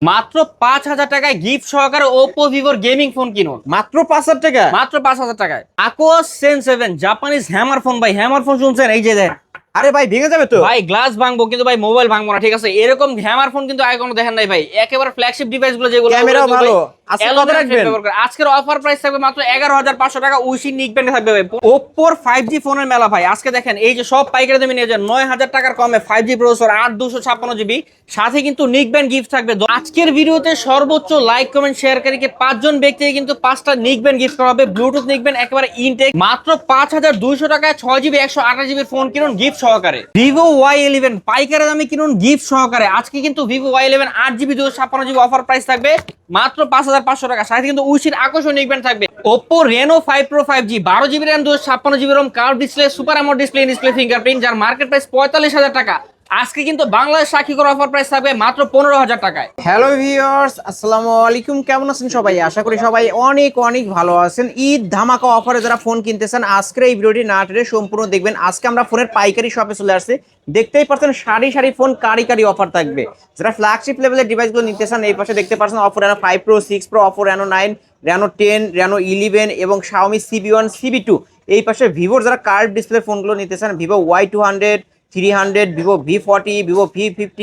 মাত্র 5,000 টাকায় গিফট সহকারে ওপো ভিভোর গেমিং ফোন কিনুন। মাত্র 5,000 টাকা। মাত্র 5,000 টাকায় Aquos Sen 7 Japanese hammer phone. ভাই হ্যামার ফোন শুনছেন? এই যে দেখ আরে ভাই ভেঙে যাবে তো। ভাই গ্লাস ভাঙবো কিন্তু ভাই মোবাইল ভাঙবো না, ঠিক আছে? এরকম হ্যামার ফোন কিন্তু আগে কোনো দেখেন নাই ভাই। একেবারে ফ্ল্যাগশিপ ডিভাইস গুলো যেগুলো, ক্যামেরাও ভালো। আজকে কত রাখবেন? আজকের অফার প্রাইস থাকবে মাত্র 11,500 টাকা। উইশি নিক ব্যান্ডে থাকবে ভাই। ওপ্পোর 5G ফোনের মেলা ভাই। আজকে দেখেন এই যে সব পাইকারি দামে নিয়ে যান 9,000 টাকার কমে 5G প্রসেসর 8,256 GB, সাথে কিন্তু নিক ব্যান্ড গিফট থাকবে। আজকের ভিডিওতে সর্বোচ্চ লাইক কমেন্ট শেয়ারকারীকে 5 জন ব্যক্তিকে কিন্তু 5টা নিক ব্যান্ড গিফট করা হবে। ব্লুটুথ নিক ব্যান্ড একেবারে ইনটেক মাত্র 5,200 টাকায় 6GB 128GB ফোন কিনুন গিফট সহকারে। ভিভো Y11 পাইকারি দামে কিনুন গিফট সহকারে। আজকে কিন্তু Vivo Y11 8GB 256GB offer price থাকবে মাত্র 5,500 টাকা। সাথে কিন্তু উইশির আকর্ষণীয় ইভেন্ট থাকবে। Oppo Reno 5 Pro 5G 12GB RAM 256GB ROM curve display super AMOLED display fingerprint, যার মার্কেট প্রাইস 45,000 টাকা। আজকে কিন্তু বাংলাদেশ সাক্ষী করে অফার প্রাইস থাকবে মাত্র 15,000 টাকায়। হ্যালো ভিউয়ার্স, আসসালামু আলাইকুম। কেমন আছেন সবাই? আশা করি সবাই অনেক অনেক ভালো আছেন। ঈদ ধামাকা অফারে যারা ফোন কিনতেছেন আজকের এই ভিডিওটি না টেনে সম্পূর্ণ দেখবেন। আজকে আমরা ফোনের পাইকারি শপে চলে আসছি। দেখতেই পাচ্ছেন সারি সারি ফোন কারি অফার থাকবে। যারা ফ্ল্যাগশিপ লেভেলের ডিভাইসগুলো নিতে চান এই পাশে দেখতে পাচ্ছেন Oppo Reno 5 Pro, 6 Pro, Oppo Reno 9, Reno 10, Reno 11 এবং Xiaomi CB1, CB2। এই পাশে ভিভোর যারা কার্ভ ডিসপ্লে ফোনগুলো নিতে চান Vivo Y200, 300, Vivo V40, Vivo V50।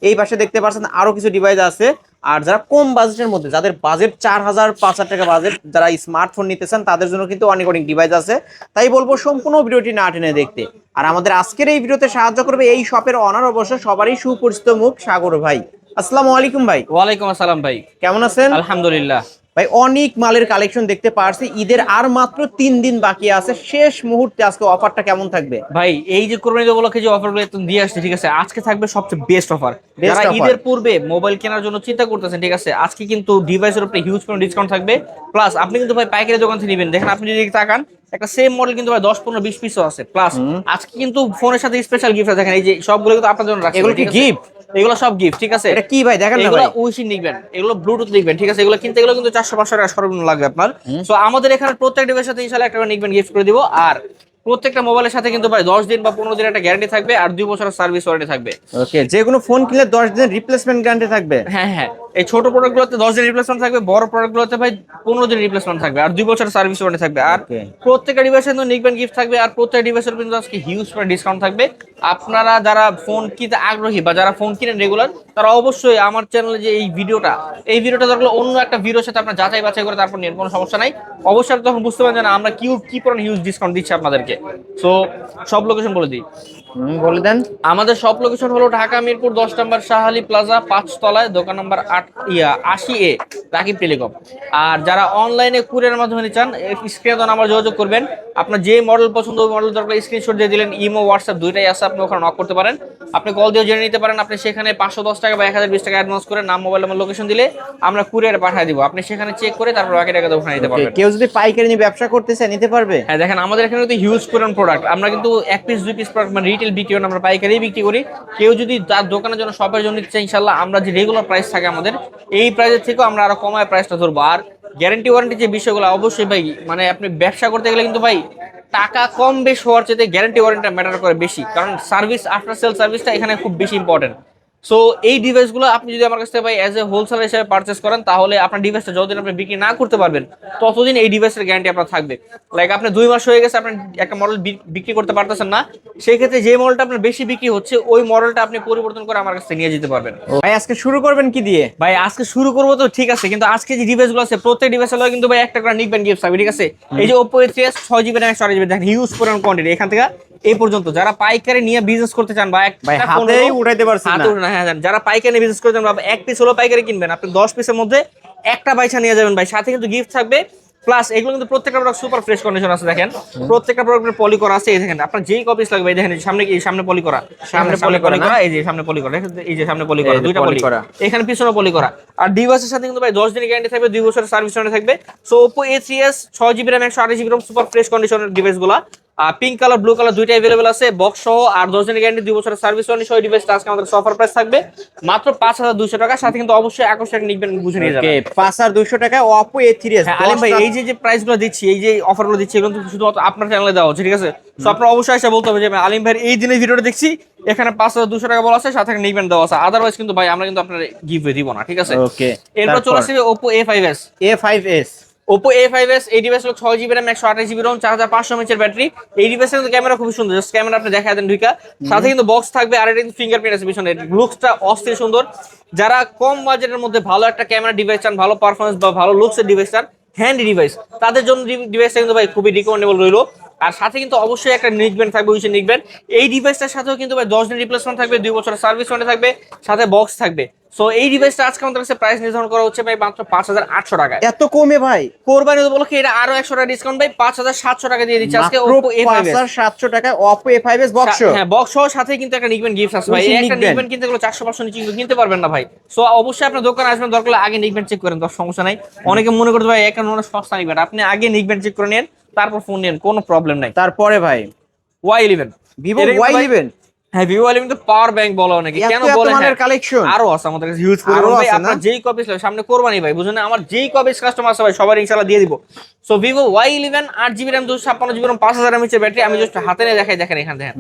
এই পাশে দেখতে পাচ্ছেন আরো কিছু ডিভাইস আছে। আর যারা কম বাজেটের মধ্যে, যাদের বাজেট 4,000 5,000 টাকা বাজেট, যারা স্মার্টফোন নিতে চান তাদের জন্য কিন্তু অনেক অনেক ডিভাইস আছে। তাই বলবো সম্পূর্ণ ভিডিওটি না টেনে দেখতে। আর আমাদের আজকের এই ভিডিওতে সাহায্য করবে এই শপের অনার, অবশ্য সবারই সুপরিচিত মুখ, সাগর ভাই। আসসালামু আলাইকুম ভাই। ওয়ালাইকুম আসসালাম ভাই, কেমন আছেন? আলহামদুলিল্লাহ ভাই অনেক মালের কালেকশন দেখতে পারছি। ঈদের আর মাত্র 3 দিন বাকি আছে, শেষ মুহূর্তে আজকে অফারটা কেমন থাকবে? ভাই এই যে কোরবানি উপলক্ষে যে অফারগুলো একদম দিয়ে আসছে, ঠিক আছে, আজকে থাকবে সবচেয়ে বেস্ট অফার। যারা ঈদের পূর্বে মোবাইল কেনার জন্য চিন্তা করতেছেন, ঠিক আছে, আজকে কিন্তু ডিভাইসের উপরে হিউজ পরিমাণ ডিসকাউন্ট থাকবে। প্লাস আপনি কিন্তু ভাই পাইকারি দোকান থেকে নেবেন, দেখেন আপনি যদি তাকান একটা সেম মডেল কিন্তু ভাই 10 15 20 পিসও আছে। প্লাস আজকে কিন্তু ফোনের সাথে স্পেশাল গিফট আছে। দেখেন এই যে সবগুলো কিন্তু আপনার জন্য রাখছি। এগুলো কি গিফট? এগুলো সব গিফট, ঠিক আছে। এটা কি ভাই দেখেন না এগুলো ভাই। উইশি নিবেন, এগুলো ব্লুটুথ নিবেন, ঠিক আছে। এগুলো কিনতে গেলে কিন্তু 400 500 টাকা সর্বনিম্ন লাগবে আপনার। সো আমাদের এখানে প্রত্যেক ডিভাইসের সাথে ইনশাআল্লাহ একটা নিকবেন গিফট করে দিব। আর প্রত্যেকটা মোবাইলের সাথে কিন্তু ভাই 10 দিন বা 15 দিন একটা গ্যারান্টি থাকবে আর 2 বছরের সার্ভিস ওয়ারেন্টি থাকবে। ওকে, যে কোনো ফোন কিনলে 10 দিনের রিপ্লেসমেন্ট গ্যারান্টি থাকবে। হ্যাঁ হ্যাঁ, এই ছোট প্রোডাক্টগুলোতে 10 দিন রিপ্লেসমেন্ট থাকবে, বড় প্রোডাক্টগুলোতে ভাই 15 দিন রিপ্লেসমেন্ট থাকবে আর 2 বছরের সার্ভিস ওয়ারেন্টি থাকবে। আর প্রত্যেকটা ডিভাইসের কিন্তু নিকবেন গিফট থাকবে আর প্রত্যেক ডিভাইসের কিন্তু আজকে হিউজ পরিমাণ ডিসকাউন্ট থাকবে। আপনারা যারা ফোন কিনতে আগ্রহী বা যারা ফোন কিনেন রেগুলার, তারা অবশ্যই আমার চ্যানেলে যে এই ভিডিওটা দেখলে অন্য একটা ভিডিওর সাথে আপনারা যাচাই বাছাই করে তারপর নিন, কোনো সমস্যা নাই। অবশ্যই আপনি তখন বুঝতে পারবেন যে আমরা কি পরিমাণ হিউজ ডিসকাউন্ট দিচ্ছি আপনাদেরকে। সো সব লোকেশন বলে দিই, বলে দেন। আমাদের সব লোকেশন হলো ঢাকা মিরপুর 10 নম্বর শাহালি প্লাজা 5 তলায়, দোকান নাম্বার 80A, রাকিব টেলিকম। আর যারা অনলাইনে কুরিয়ারের মাধ্যমে চান স্ক্রিনে দেওয়া নাম্বার যোগাযোগ করবেন। আপনার যে মডেল পছন্দ ওই মডেল দরকার স্ক্রিনশট দিয়ে দিলেন। ইমো হোয়াটসঅ্যাপ দুইটাই আছে, আপনি ওখানে নক করতে পারেন। আপনি কল দিয়ে জেনে নিতে পারেন। আপনি সেখানে 510 টাকা বা 1020 টাকা অ্যাডভান্স করে নাম মোবাইল নাম্বার লোকেশন দিলে আমরা কুরিয়ারে পাঠিয়ে দিব। আপনি সেখানে চেক করে তারপর বাকি টাকা ওখানে নিতে পারবেন। কেউ যদি পাইকারি নিয়ে ব্যবসা করতে চায় নিতে পারবে। হ্যাঁ দেখেন আমাদের এখানে কিন্তু হিউজ পরিমাণ প্রোডাক্ট, আমরা কিন্তু 1 পিস 2 পিস প্রোডাক্ট মানে রিটেল বিক্রি করি, আমরা পাইকারি বিক্রি করি। কেউ যদি তার দোকানের জন্য শপের জন্য নিতে চায়, ইনশাআল্লাহ আমরা যে রেগুলার প্রাইস থাকে আমাদের এই প্রাইসের থেকেও আমরা আরো কমায় প্রাইসটা ধরবো। আর গ্যারান্টি ওয়ারেন্টি যে বিষয়গুলো অবশ্যই ভাই, মানে আপনি ব্যবসা করতে গেলে কিন্তু ভাই টাকা কম বেশ হওয়ার চেয়ে গ্যারান্টি ওয়ারেন্টি ম্যাটার করে বেশি, কারণ সার্ভিস আফটার সেল সার্ভিসটা এখানে খুব বেশি ইম্পর্টেন্ট। সো এই ডিভাইসগুলো আপনি যদি আমার কাছ থেকে ভাই অ্যাজ এ হোলসেলার হিসেবে পারচেস করেন, তাহলে আপনার ডিভাইসটা যতদিন আপনি বিক্রি না করতে পারবেন ততদিন এই ডিভাইসের গ্যারান্টি আপনার থাকবে। লাইক আপনি 2 মাস হয়ে গেছে আপনি একটা মডেল বিক্রি করতে পারতেছেন না, সেই ক্ষেত্রে যে মডেলটা আপনার বেশি বিক্রি হচ্ছে ওই মডেলটা আপনি পরিবর্তন করে আমার কাছ থেকে নিয়ে যেতে পারবেন। ভাই আজকে শুরু করবেন কি দিয়ে? ভাই আজকে শুরু করবো তো ঠিক আছে, কিন্তু আজকে যে ডিভাইসগুলো আছে প্রত্যেক ডিভাইসের লগে কিন্তু ভাই একটা করে নিকবেন গিফট থাকবে, ঠিক আছে। এই যে Oppo A3s 6GB RAM 128GB, দেখেন হিউজ পরিমাণ কোয়ান্টিটি এখান থেকে এই পর্যন্ত। যারা পাইকারি নিয়ে বিজনেস করতে চান বা একটা হাতেই উঠাইতে পারছেন না, হ্যাঁ যারা পাইকারি নিয়ে বিজনেস করতে চান বা এক পিস হলো পাইকারি কিনবেন, আপনি 10 পিসের মধ্যে একটা বাইচা নিয়ে যাবেন ভাই, সাথে কিন্তু গিফট থাকবে। প্লাস এগুলো কিন্তু প্রত্যেকটা প্রোডাক্ট সুপার ফ্রেশ কন্ডিশন আছে। দেখেন প্রত্যেকটা প্রোডাক্টের পলি করা আছে। এই দেখেন আপনার যেই কপিস লাগবে, এই দেখেন সামনে পলি করা, সামনে পলি করা, এই যে সামনে পলি করা, এই যে সামনে পলি করা, দুইটা পলি করা, এখানে পিছনে পলি করা। আর ডিভাইসের সাথে কিন্তু ভাই 10 দিনের গ্যারান্টি থাকবে, 2 বছরের সার্ভিস ওয়ারেন্টি থাকবে। So Oppo A3s 6GB RAM 128GB ROM super fresh কন্ডিশনের ডিভাইসগুলো পিঙ্ক কালার ব্লু কালার দুইটা अवेलेबल আছে বক্স সহ আর 10 দিনের গ্যারান্টি 2 বছরের সার্ভিস ওয়ারেন্টি সহ ডিভাইসটা আজকে আমাদের অফার প্রাইস থাকবে মাত্র 5200 টাকা সাথে কিন্তু অবশ্যই আকর্ষণীয় নিবেন বুঝে নিয়ে যাবেন। ওকে 5200 টাকায় Oppo A3s। হ্যাঁ আলিম ভাই এই যে প্রাইস গুলো দিচ্ছি এই যে অফার গুলো দিচ্ছি এগুলো কিন্তু শুধুমাত্র আপনার চ্যানেলে দেওয়া হচ্ছে ঠিক আছে। সো আপনারা অবশ্যই এসে বলতে হবে যে আলিম ভাই এই দিনের ভিডিওটা দেখছি এখানে 5200 টাকা বলা আছে সাথে নিবেন দেওয়া আছে আদারওয়াইজ কিন্তু ভাই আমরা কিন্তু আপনার গিফট দিব না ঠিক আছে। ওকে এরপর চলে আসবে Oppo A5s। Oppo A5s এই ডিভাইস হলো 6GB RAM 128GB ROM 4500 mAh এর ব্যাটারি। এই ডিভাইসের কিন্তু ক্যামেরা খুব সুন্দর জাস্ট ক্যামেরা আপনি দেখায় দেন ঢুকা সাথে কিন্তু বক্স থাকবে আর এটা কিন্তু ফিঙ্গারপ্রিন্ট আছে পিছনে লুকসটা অস্থির সুন্দর। যারা কম বাজেটের মধ্যে ভালো একটা ক্যামেরা ডিভাইস চান ভালো পারফরম্যান্স বা ভালো লুকসের ডিভাইস চান হ্যান্ড ডিভাইস তাদের জন্য ডিভাইসটা কিন্তু ভাই খুবই রিকমেন্ডেবল রইলো। আর সাথে কিন্তু অবশ্যই একটা নিকবেন থাকবে উইশে নিকবেন এই ডিভাইসটার সাথেও কিন্তু ভাই 10 দিন রিপ্লেসমেন্ট থাকবে 2 বছরের সার্ভিস ওয়ারেন্টি থাকবে সাথে বক্স থাকবে। সো এই ডিভাইসটা আজকে আমাদের কাছে প্রাইস নির্ধারণ করা হচ্ছে ভাই মাত্র 5800 টাকায়। এত কমে ভাই? কোরবানি উপলক্ষে এটা আরো 100 টাকা ডিসকাউন্ট ভাই 5700 টাকা দিয়ে দিচ্ছি আজকে Oppo A5s 5700 টাকায় Oppo A5s বক্স। হ্যাঁ বক্স সহ সাথে কিন্তু একটা নিকবেন গিফট আছে ভাই একটা নিকবেন কিনতে গেলে 400-500 নিচে কিনতে পারবেন না ভাই। সো অবশ্যই আপনার দোকানে আসবেন দরকার হলে আগে নিকবেন চেক করেন তো সমস্যা নাই। অনেকে মনে করতে ভাই একটা মনে সস্তা নিবেন আপনি আগে নিকবেন চেক করে নেন তারপর ফোন নেন কোনো প্রবলেম নাই। তারপরে ভাই Y11 Vivo Y11 হ্যাঁ Vivo Y11 তো পাওয়ার ব্যাংক বলা অনেকে কেন বলে মানের কালেকশন আরো আছে আমাদের কাছে হিউজ পরিমাণ ভাই আপনার যেই কপি সামনে কোরবানি ভাই বুঝুন আমার যেই কপি কাস্টমার আছে ভাই সবার ইনশাআল্লাহ দিয়ে দিব। So Vivo Y11 8GB RAM 256GB ROM 5000 mAh এর ব্যাটারি আমি জাস্ট হাতে নিয়ে দেখাই দেখেন এখানে দেখেন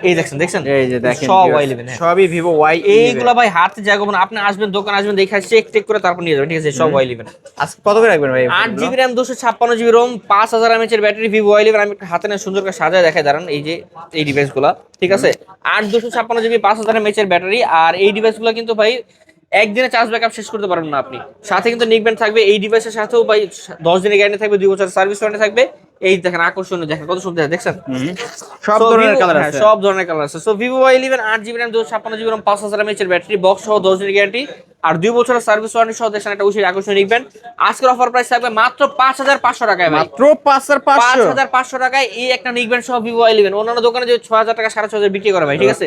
এই দেখছেন এই যে দেখেন সব Y11 সবই Vivo Y11 এইগুলা ভাই হাতে জায়গা না আপনি আসবেন দোকান আসবেন দেখে চেক করে তারপর নিয়ে যাবেন ঠিক আছে সব Y11 আজকে কত করে রাখবেন ভাই? 8GB RAM 256GB ROM 5000 mAh এর ব্যাটারি Vivo Y11 আমি হাতে নিয়ে সুন্দর করে সাজায় দেখাই দাঁড়ান এই যে এই ডিভাইসগুলো ঠিক আছে 8256GB 5000 mAh এর ব্যাটারি আর এই ডিভাইসগুলো কিন্তু ভাই একদিনে চার্জ ব্যাকআপ শেষ করতে পারবেন না আপনি সাথে কিন্তু নিকবেন থাকবে এই ডিভাইসের সাথেও ভাই 10 দিনের গ্যারান্টি থাকবে 2 বছরের সার্ভিস ওয়ারেন্টি থাকবে। এই দেখেন আকর্ষণীয় দেখেন কত সুন্দর দেখছেন সব ধরনের কালার আছে সব ধরনের কালার আছে। So Vivo Y11 8GB RAM 256GB ROM 5000 mAh এর ব্যাটারি বক্স সহ 10 দিনের গ্যারান্টি আর 2 বছরের সার্ভিস ওয়ারেন্টি সহ দেখেন একটা উচিত আকর্ষণীয় নিকবেন আজকের অফার প্রাইস থাকবে মাত্র 5500 টাকায় ভাই মাত্র 5500 টাকায় এই একটা নিকবেন সহ Vivo Y11 অন্যান্য দোকানে যে 6000 টাকা 6500 বিক্রি করে ভাই ঠিক আছে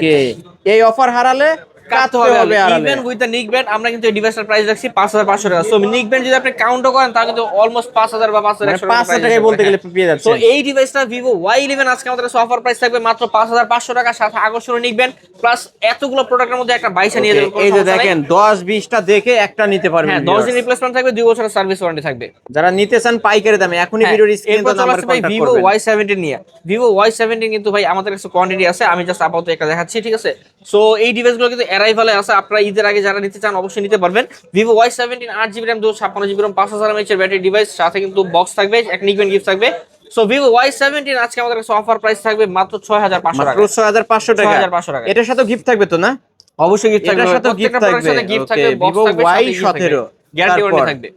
এই অফার হারালে কাটতে হবে ইভেন উইথ দ্য নিকবেন্ড আমরা কিন্তু এই ডিভাইসের প্রাইস রাখছি 5500 টাকা। সো নিকবেন্ড যদি আপনি কাউন্টও করেন তাহলে কিন্তু অলমোস্ট 5000 বা 5100 টাকায় বলতে গেলে পেয়ে যাচ্ছে। সো এই ডিভাইসটা Vivo Y11 আজকে আমাদের অফার প্রাইস থাকবে মাত্র 5500 টাকা সাথে আকর্ষণীয় নিকবেন্ড প্লাস এতগুলো প্রোডাক্টের মধ্যে একটা 22 নিয়ে যাবেন। এই যে দেখেন 10-20টা দেখে একটা নিতে পারবেন। হ্যাঁ 10 দিন রিপ্লেসমেন্ট থাকবে 2 বছরের সার্ভিস ওয়ারেন্টি থাকবে যারা নিতে চান পাইকারি দামে এখনই ভিডিওর স্ক্রিনে তো নাম্বার কন্টাক্ট Vivo Y17 নিয়ে Vivo Y17 কিন্তু ভাই আমাদের কাছে কোয়ান্টিটি আছে আমি জাস্ট আপাতত একটা দেখাচ্ছি ঠিক আছে। সো এই ডিভাইসগুলো কিন্তু অ্যারাইভালে আছে আপনারা ঈদের আগে যারা নিতে চান অবশ্যই নিতে পারবেন। Vivo Y17 8GB RAM 256GB ROM 5000 mAh এর ব্যাটারি ডিভাইস সাথে কিন্তু বক্স থাকবে এক নিকবেন গিফট থাকবে। সো Vivo Y17 আজকে আমাদের কাছে অফার প্রাইস থাকবে মাত্র 6500 টাকা মাত্র 6500 টাকা 6500 টাকা। এটার সাথে গিফট থাকবে তো না? অবশ্যই গিফট থাকবে এটার সাথে গিফট থাকবে গিফট থাকবে বক্স থাকবে Y17 গ্যারান্টি ওয়ারেন্টি থাকবে।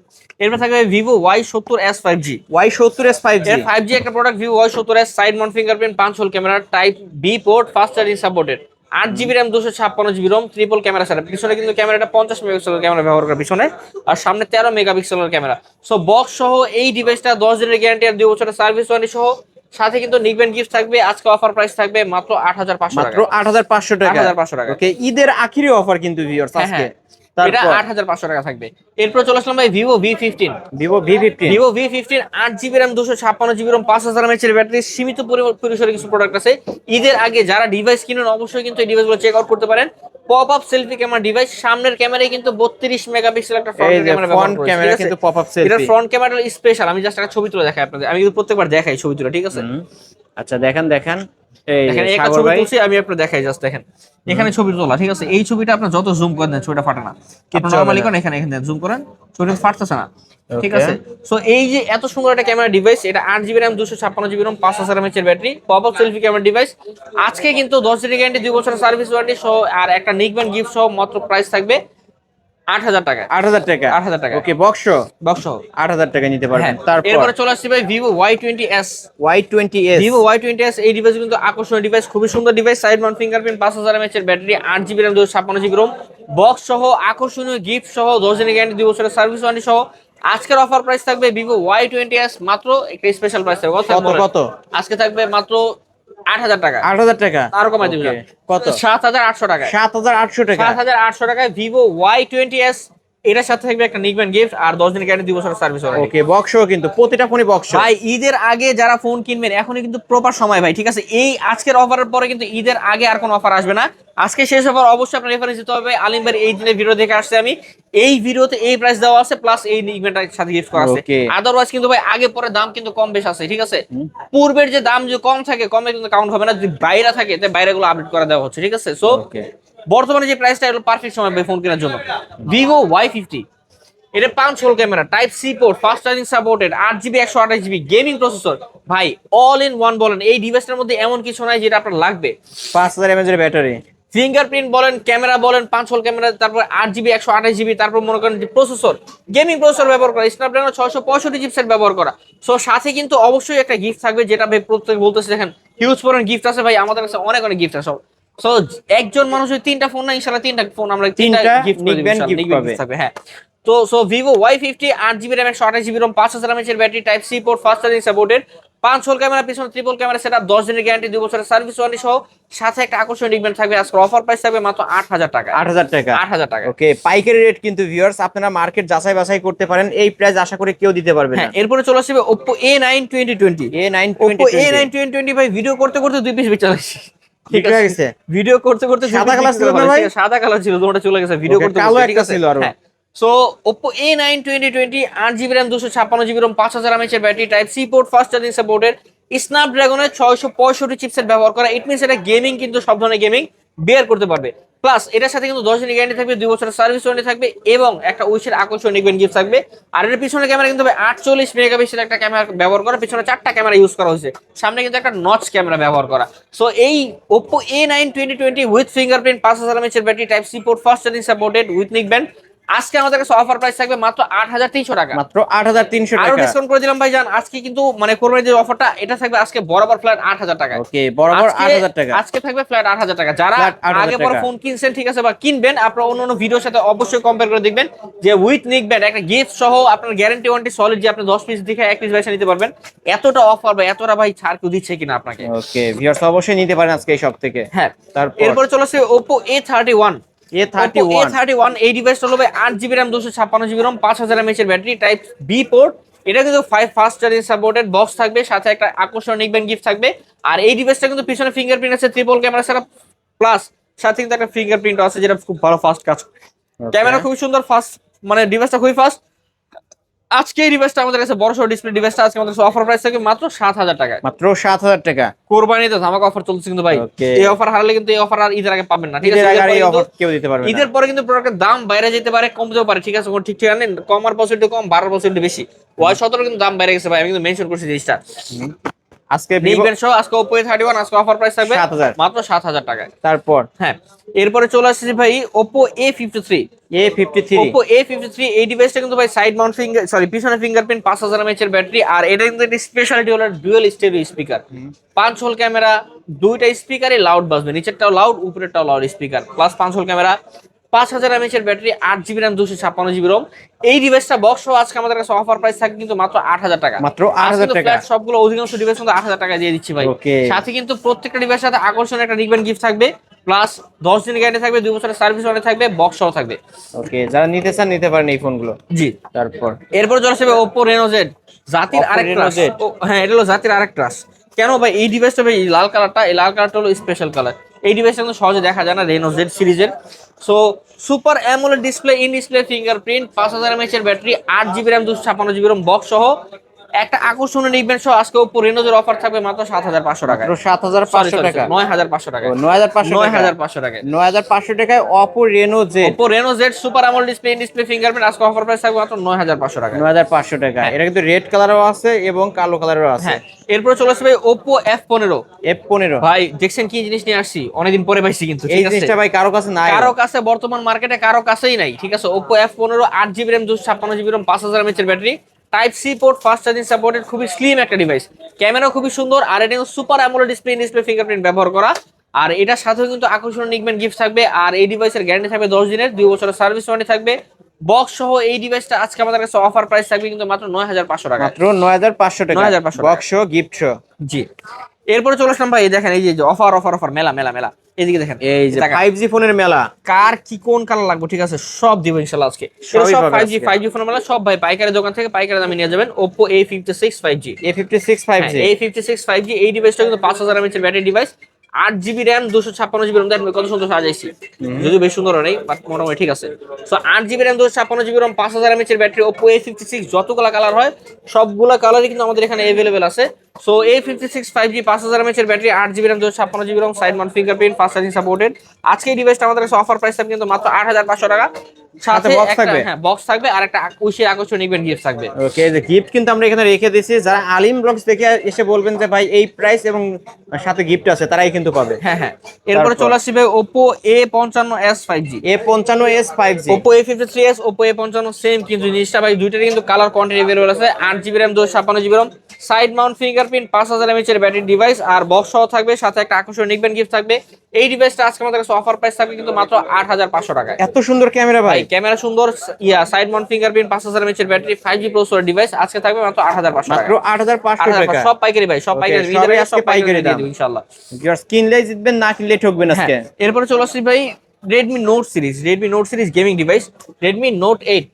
এরপর থাকবে Vivo Y70s 5G Y70s 5G এর 5G একটা product Vivo Y70s side mount fingerprint পাঁচ hole camera type B port fast charging supported 8GB RAM 256GB ROM triple camera setup পিছনে কিন্তু ক্যামেরাটা 50 মেগাপিক্সেলের ক্যামেরা ব্যবহার করে পিছনে আর সামনে 13 মেগাপিক্সেলের ক্যামেরা। সো বক্স সহ এই ডিভাইসটা 10 দিনের গ্যারান্টি আর 2 বছরের সার্ভিস ওয়ারেন্টি সহ সাথে কিন্তু নিকবেন গিফট থাকবে আজকে অফার প্রাইস থাকবে মাত্র 8500 টাকা মাত্র 8500 টাকা 8500 টাকা। ওকে ঈদের আখিরি অফার কিন্তু ভিউয়ার্স আজকে এটা 8500 টাকা থাকবে। এরপর চলে আসলাম ভাই Vivo V15 Vivo V15 8GB RAM 256GB ROM 5000 mAh এর ব্যাটারি সীমিত পরিসরে কিছু প্রোডাক্ট আছে ঈদের আগে যারা ডিভাইস কিনেন অবশ্যই কিন্তু এই ডিভাইসগুলো চেক আউট করতে পারেন। Pop up selfie camera device সামনের ক্যামেরায় কিন্তু 32 মেগাপিক্সেল একটা ফ্রন্ট ক্যামেরা ব্যবহার করেছে ক্যামেরা কিন্তু পপ আপ সেলফি এটা ফ্রন্ট ক্যামেরা স্পেশাল আমি জাস্ট একটা ছবি তুলে দেখাই আপনাদের আমি কিন্তু প্রত্যেকবার দেখাই ছবি তুলে ঠিক আছে। আচ্ছা দেখেন এই দেখেন একটা ছবি তুলছি আমি আপনাদের দেখাই জাস্ট দেখেন এখানে ছবি তোলা ঠিক আছে এই ছবিটা আপনি যত জুম করেন ছবিটা ফাটে না আপনি নরমালি কোন এখানে জুম করেন ছবিটা ফাটতেছে না ঠিক আছে। সো এই যে এত সুন্দর একটা ক্যামেরা ডিভাইস এটা 8GB RAM 256GB ROM 5000 mAh এর battery pop up selfie camera device আজকে কিন্তু 10 দিনের গ্যারান্টি 2 বছরের সার্ভিস ওয়ারেন্টি সহ আর একটা নিকবেন গিফট সহ মাত্র প্রাইস থাকবে 8000 টাকা 8000 টাকা ওকে বক্স 8000 টাকা নিতে পারবেন। তারপর এরপরে চলে আসছে ভাই Vivo Y20s Vivo Y20s এই ডিভাইস কিন্তু আকর্ষণীয় ডিভাইস খুবই সুন্দর device side mount fingerprint 5000 mAh এর battery 8GB RAM 256GB ROM box সহ আকর্ষণীয় গিফট সহ 10 দিনের গ্যারান্টি 2 বছরের সার্ভিস ওয়ারেন্টি সহ আজকের অফার প্রাইস থাকবে Vivo Y20s মাত্র একটা স্পেশাল প্রাইস থাকবে কত আজকে থাকবে মাত্র 8000 টাকা আরো কমাই দিবেন কত 7800 টাকা 7800 টাকা 7800 টাকায় Vivo Y20s এটার সাথে থাকবে একটা নিকবেন গিফট আর 10 দিনের গ্যারান্টি 2 বছরের সার্ভিস ওয়ারেন্টি। ওকে, বক্সও কিন্তু প্রতিটা ফোনই বক্স। ভাই ঈদের আগে যারা ফোন কিনবেন এখনই কিন্তু প্রপার সময় ভাই, ঠিক আছে? এই আজকের অফারের পরে কিন্তু ঈদের আগে আর কোনো অফার আসবে না। আজকে শেষ অফার, অবশ্যই আপনার রেফারেন্স দিতে হবে। আলিম ভাই এই দিনের ভিডিও দেখে আসছে আমি, এই ভিডিওতে এই প্রাইস দেওয়া আছে প্লাস এই নিকবেনটার সাথে গিফট করা আছে। আদারওয়াইজ কিন্তু ভাই আগে পরে দাম কিন্তু কম বেশ আছে, ঠিক আছে? পূর্বের যে দাম যে কম থাকে, কমে কিন্তু কাউন্ট হবে না। যদি বাইরে থাকে তাই বাইরেগুলো আপডেট করে দেওয়া হচ্ছে, ঠিক আছে? সো বর্তমানে যে প্রাইসটা হলো পারফেক্ট সময় ভাই ফোন কেনার জন্য। ভিভো Y50, এটা 5 hole camera, type C port, fast charging supported, 8GB 128GB gaming processor, ভাই অল ইন ওয়ান বলেন এই ডিভাইসটার মধ্যে এমন কিছু নাই যেটা আপনার লাগবে। 5000 mAh এর ব্যাটারি, ফিঙ্গারপ্রিন্ট বলেন, ক্যামেরা বলেন, 5 হোল ক্যামেরা, তারপর 8GB 128GB, তারপর মনে করেন যে প্রসেসর, গেমিং প্রসেসর ব্যবহার করা, স্ন্যাপড্রাগন 665 চিপসেট ব্যবহার করা। সো সাথে কিন্তু অবশ্যই একটা গিফট থাকবে, যেটা ভাই প্রত্যেক বলতেছে দেখেন হিউজ পরিমাণ গিফট আছে ভাই আমাদের কাছে, অনেক অনেক গিফট আছে। সো একজন মানুষ যদি 3টা ফোন না, ইনশাআল্লাহ 3টা ফোন আমরা 3টা গিফট করে দিব, গিফট থাকবে। হ্যাঁ, তো so Vivo Y50, 8GB RAM 128GB ROM, 5000 mAh এর battery, type C port, fast charging supported, 5 hole camera, পিছনে ট্রিপল ক্যামেরা সেটআপ, 10 দিনের গ্যারান্টি, 2 বছরের সার্ভিস ওয়ারেন্টি সহ সাথে একটা আকর্ষণীয় নিকবেন থাকবে। আজকে অফার প্রাইস থাকবে মাত্র 8000 টাকা। 8000 টাকা, 8000 টাকা। ওকে, পাইকারি রেট কিন্তু ভিউয়ার্স, আপনারা মার্কেট যাচাই বাছাই করতে পারেন, এই প্রাইস আশা করি কেউ দিতে পারবে না। হ্যাঁ, এরপরে চলে আসবে Oppo A9 2020। Oppo A9 2020 ভাই ভিডিও করতে করতে দুই পিস বেঁচে গেছে, ঠিক আছে? ভিডিও করতে করতে সাদা কালার ছিল না ভাই? সাদা কালার ছিল, তোমারটা চলে গেছে ভিডিও করতে কালো করতে, একটা ছিল আরো। So Oppo A9 2020, 8GB RAM 256GB ROM, 5000 mAh এর battery, type C port, fast charging supported, স্ন্যাপড্রাগনের 665 চিপসেট ব্যবহার করা। ইট মিনস এটা গেমিং, কিন্তু সব ধরনের গেমিং বেয়ার করতে পারবে। প্লাস এটার সাথে কিন্তু 10 দিনের গ্যারান্টি থাকবে, 2 বছরের সার্ভিস ওয়ারেন্টি থাকবে এবং একটা উইশের আকর্ষণীয় নিকবেন গিফট থাকবে। আর এর পিছনে ক্যামেরা কিন্তু 48 মেগাপিক্সেল একটা ক্যামেরা ব্যবহার করা, পিছনে 4টা ক্যামেরা ইউজ করা হয়েছে, সামনে কিন্তু একটা নচ ক্যামেরা ব্যবহার করা। সো এই Oppo A9 2020 with fingerprint, 5000 mAh এর battery, type C port, fast charging supported with নিকবেন, আজকে আমাদের কাছে অফার প্রাইস থাকবে মাত্র 8300 টাকা। মাত্র 8300 টাকা, আরো ডিসকাউন্ট করে দিলাম ভাই জান। আজকে কিন্তু মানে কোরবানির যে অফারটা এটা থাকবে আজকে বরাবর ফ্ল্যাট 8000 টাকা। ওকে, বরাবর 8000 টাকা আজকে থাকবে ফ্ল্যাট 8000 টাকা। যারা আগে পরে ফোন কিনছেন, ঠিক আছে, বা কিনবেন, আপনারা অন্য ভিডিওর সাথে অবশ্যই কম্পেয়ার করে দেখবেন যে উইথ নিকবেন একটা গিফট সহ আপনার গ্যারান্টি ওয়ারেন্টি সলিড, যে আপনি 10 পিস দেখে 1 পিস বাইসা নিতে পারবেন। এতটা অফার বা এতটা ভাই ছাড় কেউ দিচ্ছে কিনা আপনাকে? ওকে ভিউয়ার্স, অবশ্যই নিতে পারেন আজকে এই সব থেকে। হ্যাঁ, তারপর এরপর চলে আসে Oppo A31। A31 এই ডিভাইসটা হলো 8GB RAM 256GB ROM, 5000 mAh এর ব্যাটারি, টাইপ বি পোর্ট। এটা কিন্তু 5 ফাস্ট চার্জিং সাপোর্টেড, বক্স থাকবে, সাথে একটা আকর্ষণীয় নিকবেন গিফট থাকবে। আর এই ডিভাইসটা কিন্তু পিছনে ফিঙ্গারপ্রিন্ট আছে, ট্রিপল ক্যামেরা সেটআপ, প্লাস সাথে কিন্তু একটা ফিঙ্গারপ্রিন্ট আছে যেটা খুব ভালো ফাস্ট কাজ। ক্যামেরা খুবই সুন্দর, ফাস্ট, মানে ডিভাইসটা খুবই ফাস্ট। আজকে এই ডিভাইসটা আমাদের কাছে বড়সড় ডিসপ্লে ডিভাইসটা আজকে আমাদের কাছে অফার প্রাইস থাকে মাত্র 7000 টাকা। মাত্র 7000 টাকা। কোরবানিতে ধামাকা অফার চলছে কিন্তু ভাই। এই অফার হারলে কিন্তু এই অফার আর ঈদের আগে পাবেন না, ঠিক আছে? এই অফার কেউ দিতে পারবে না। ঈদের পরে কিন্তু প্রোডাক্টের দাম বাইরে যেতে পারে, কমতেও পারে, ঠিক আছে? কোন ঠিক ঠিকানা নেই, কমার পার্সেন্ট কম, 12% বেশি। Y17 কিন্তু দাম বাইরে গেছে ভাই, আমি কিন্তু মেনশন করছি জিনিসটা। আজকে নিকবেন সহ আজকে Oppo A31 আজকে অফার প্রাইস থাকবে মাত্র 7000 টাকায়। তারপর হ্যাঁ, এরপরে চলে আসছে ভাই Oppo A53। Oppo A53 এই ডিভাইসটা কিন্তু ভাই সাইড মাউন্ট পিছনে ফিঙ্গারপ্রিন্ট, 5000 mAh এর ব্যাটারি। আর এটা কিন্তু একটা স্পেশালিটি হলো dual stereo speaker, 5 hole camera, দুইটা স্পিকারই লাউড বাজবে, নিচেরটাও লাউড উপরেরটাও loud speaker, plus 5 hole camera, 5000 mAh এর battery, 8GB RAM 256GB ROM। এই ডিভাইসটা বক্স সহ আজকে আমাদের কাছে অফার প্রাইস থাকে কিন্তু মাত্র 8000 টাকা। মাত্র 8000 টাকা। সবগুলো অধিকাংশ ডিভাইস কিন্তু 8000 টাকা দিয়ে দিচ্ছি ভাই। সাথে কিন্তু প্রত্যেকটা ডিভাইসের সাথে আকর্ষণীয় একটা নিকবেন গিফট থাকবে, প্লাস 10 দিনের গ্যারান্টি থাকবে, 2 বছরের সার্ভিস ওয়ারেন্টি থাকবে, বক্স সহ থাকবে। ওকে, যারা নিতে চান নিতে পারেন এই ফোনগুলো। জি, তারপর এরপর চলে আসবে Oppo Reno Z, জাতির আরেক ক্রাশ। হ্যাঁ, এটা হলো জাতির আরেক ক্রাশ। কেন ভাই এই ডিভাইসটা ভাই, এই লাল কালারটা, এই লাল কালারটা হলো স্পেশাল কালার। এই ডিভাইসটা কিন্তু সহজে দেখা যায় না Reno Z সিরিজের। So super AMOLED display, in display fingerprint, 5000 mAh এর battery, 8GB RAM 256GB ROM, box সহ একটা আকর্ষণীয় নিকবেন সহ আজকে Oppo Reno Z অফার থাকবে মাত্র 7500 টাকা। মাত্র 7500 টাকা, 9500 টাকা, 9500 টাকা, 9500 টাকায় Oppo Reno Z super AMOLED display, in display fingerprint, আজকে অফার প্রাইস থাকবে মাত্র 9500 টাকা। 9500 টাকা। এটা কিন্তু রেড কালারও আছে এবং কালো কালারও আছে। হ্যাঁ, এরপর চলে আসবে Oppo F15 ভাই। দেখছেন কি জিনিস নিয়ে আসছি, অনেকদিন পরে পাইছি কিন্তু, এই জিনিসটা ভাই কারো কাছে নাই, কারো কাছে বর্তমান মার্কেটে কারো কাছেই নাই, ঠিক আছে? Oppo F15, 8GB RAM 256GB ROM, 5000 mAh এর battery, type C port, fast charging supported, খুবই স্লিম একটা ডিভাইস, ক্যামেরা খুবই সুন্দর। আর এটা super AMOLED display, in display fingerprint ব্যবহার করা। আর এটার সাথেও কিন্তু আকর্ষণীয় নিকবেন গিফট থাকবে। আর এই ডিভাইসের গ্যারান্টি থাকবে 10 দিনের, 2 বছরের সার্ভিস ওয়ারেন্টি থাকবে, বক্স সহ। এই ডিভাইসটা আজকে আমাদের কাছে অফার প্রাইস থাকবে কিন্তু মাত্র 9500 টাকা। মাত্র 9500 টাকা, 9500 বক্স সহ, গিফট সহ। জি, এরপরে চলে আসলাম ভাই, এই দেখেন এই যে অফার অফার অফার মেলা মেলা মেলা, এদিকে দেখেন এই যে টাকা। 5G ফোনের মেলা, কার কি কোন কালার লাগবে ঠিক আছে সব দিব ইনশাআল্লাহ আজকে। সবই সব পাবে 5G আজকে। 5G ফোন মেলা সব ভাই পাইকারি দোকান থেকে পাইকারি দামে নিয়ে যাবেন। Oppo A56 5G, A56 5G, A56 5G এই ডিভাইসটা কিন্তু 5000 mAh এর battery device, 8GB RAM 256GB RAM, দেখেন কত সুন্দর সাজাইছি, যদিও বেশ সুন্দর নেই বাট মোটামুটি ঠিক আছে। So 8GB RAM 256GB RAM 5000 mAh এর ব্যাটারি, Oppo A56 যতগুলা কালার হয় সবগুলা কালারই কিন্তু আমাদের এখানে अवेलेबल আছে। সো A56 5G 5000 mAh এর battery, 8GB RAM 256GB RAM, side mount fingerprint, fast charging supported. আজকে এই ডিভাইসটা আমাদের কাছে অফার প্রাইস থাকবে কিন্তু মাত্র 8500 টাকা, সাথে box একটা থাকবে? হ্যাঁ বক্স থাকবে আর একটা খুশির আকর্ষণীয় ইভেন্ট গিফট থাকবে। ওকে, যে গিফট কিন্তু আমরা এখানে রেখে দিয়েছি, যারা আলিম ব্লগস দেখে এসে বলবেন যে ভাই এই প্রাইস এবং সাথে গিফট আছে, তারাই কিন্তু পাবে। হ্যাঁ হ্যাঁ, এরপরে চলে আসবে Oppo A55s 5G, A55s 5G, Oppo A53s, Oppo A55 same কিন্তু জিনিসটা ভাই দুইটারই কিন্তু কালার কোয়ান্টিটি अवेलेबल আছে। 8GB RAM 256GB RAM, side mount fingerprint, 5000 mAh এর ব্যাটারি ডিভাইস আর বক্স সহ থাকবে, সাথে একটা আকর্ষণীয় নিকবেন গিফট থাকবে। এই ডিভাইসটা আজকে আমাদের কাছে অফার প্রাইস থাকবে কিন্তু মাত্র 8500 টাকায়। এত সুন্দর ক্যামেরা ভাই, ক্যামেরা সুন্দর, সাইড মাউন্ট ফিঙ্গারপ্রিন্ট, 5000 mAh এর ব্যাটারি, 5G প্রসেসর ডিভাইস আজকে থাকবে মাত্র 8500 মাত্র টাকা। 8500 টাকা। সব পাইকারি ভাই, সব Okay, পাইকারি, সবই নিজেরাই আজকে সব পাইকারি পাইকারি দিয়ে দাম। দিব ইনশাআল্লাহ। ভিউয়ার্স কিনলেই জিতবেন, না কিনলেই ঠকবেন আজকে। হ্যাঁ, এরপরে চলে আসছি ভাই Redmi Note series, Redmi Note series gaming device, Redmi Note 8,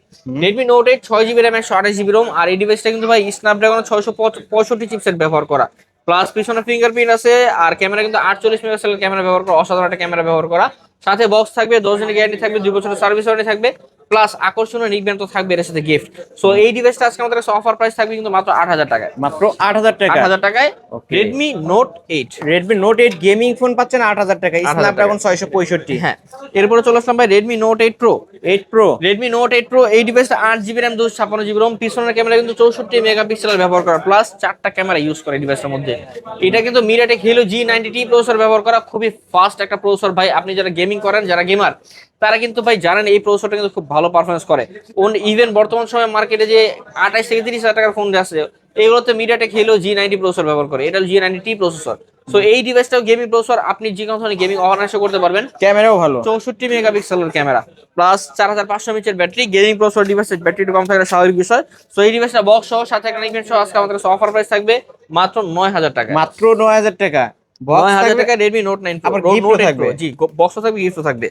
Redmi Note 8 6GB RAM 128GB ROM, আর এই ডিভাইসটা কিন্তু ভাই Snapdragon 665 চিপসেট ব্যবহার করা, প্লাস পিছনে ফিঙ্গারপ্রিন্ট আছে, আর ক্যামেরা কিন্তু 48 মেগাপিক্সেলের ক্যামেরা ব্যবহার করা, অসাধারণ একটা ক্যামেরা ব্যবহার করা, সাথে বক্স থাকবে, 10 দিনের গ্যারান্টি থাকবে, 2 বছরের সার্ভিস ওয়ারেন্টি থাকবে, প্লাস আকর্ষণীয় নিকব্যান্ড তো থাকবে এর সাথে গিফট। সো এই ডিভাইসটা আজকে আমাদের কাছে অফার প্রাইস থাকবে কিন্তু মাত্র 8000 টাকায়, মাত্র 8000 টাকা। 8000 টাকায় Okay. Redmi Note 8। Redmi Note 8 gaming phone পাচ্ছেন 8000 টাকা, 8000 Snapdragon 665। হ্যাঁ, এরপরে চলে আসলাম ভাই Redmi Note 8 Pro, 8 Pro, Redmi Note 8 Pro এই ডিভাইসটা 8GB RAM 256GB ROM, পিছনের ক্যামেরা কিন্তু 64 মেগাপিক্সেলের ব্যবহার করা, প্লাস 4টা ক্যামেরা ইউজ করে এই ডিভাইসের মধ্যে। এটা কিন্তু MediaTek Helio G90T প্রসেসর ব্যবহার করা, খুবই ফাস্ট একটা প্রসেসর ভাই। আপনি যারা গেমিং করেন, যারা গেমার, তারা কিন্তু ভাই জানেন এই প্রসেসরটা কিন্তু খুব ভালো পারফরমেন্স করে। ইভেন বর্তমান সময়ে মার্কেটে যে 28 থেকে 30 হাজার টাকার ফোন আছে, এগুলোতে MediaTek Helio G90 প্রসেসর ব্যবহার করে, এটা G90T প্রসেসর। সো এই ডিভাইসটাও গেমিং প্রসেসর, আপনি যে কোনো ধরনের গেমিং অনায়াসে করতে পারবেন। ক্যামেরাও ভালো, 64 মেগাপিক্সেলের camera, plus 4500 mAh battery, gaming processor ডিভাইসের ব্যাটারিটা কম থাকলে স্বাভাবিক বিষয়। সো এই ডিভাইসটা বক্স সহ সাথে একটা ইভেন্ট সহ আজকে আমাদের কাছে অফার প্রাইস থাকবে মাত্র 9000 টাকা, মাত্র 9000 টাকা। 9000 টাকা Redmi Note 9 Pro, আবার gift-ও Note 8 থাকবে। Pro, জি বক্সও থাকবে, গিফটও থাকবে।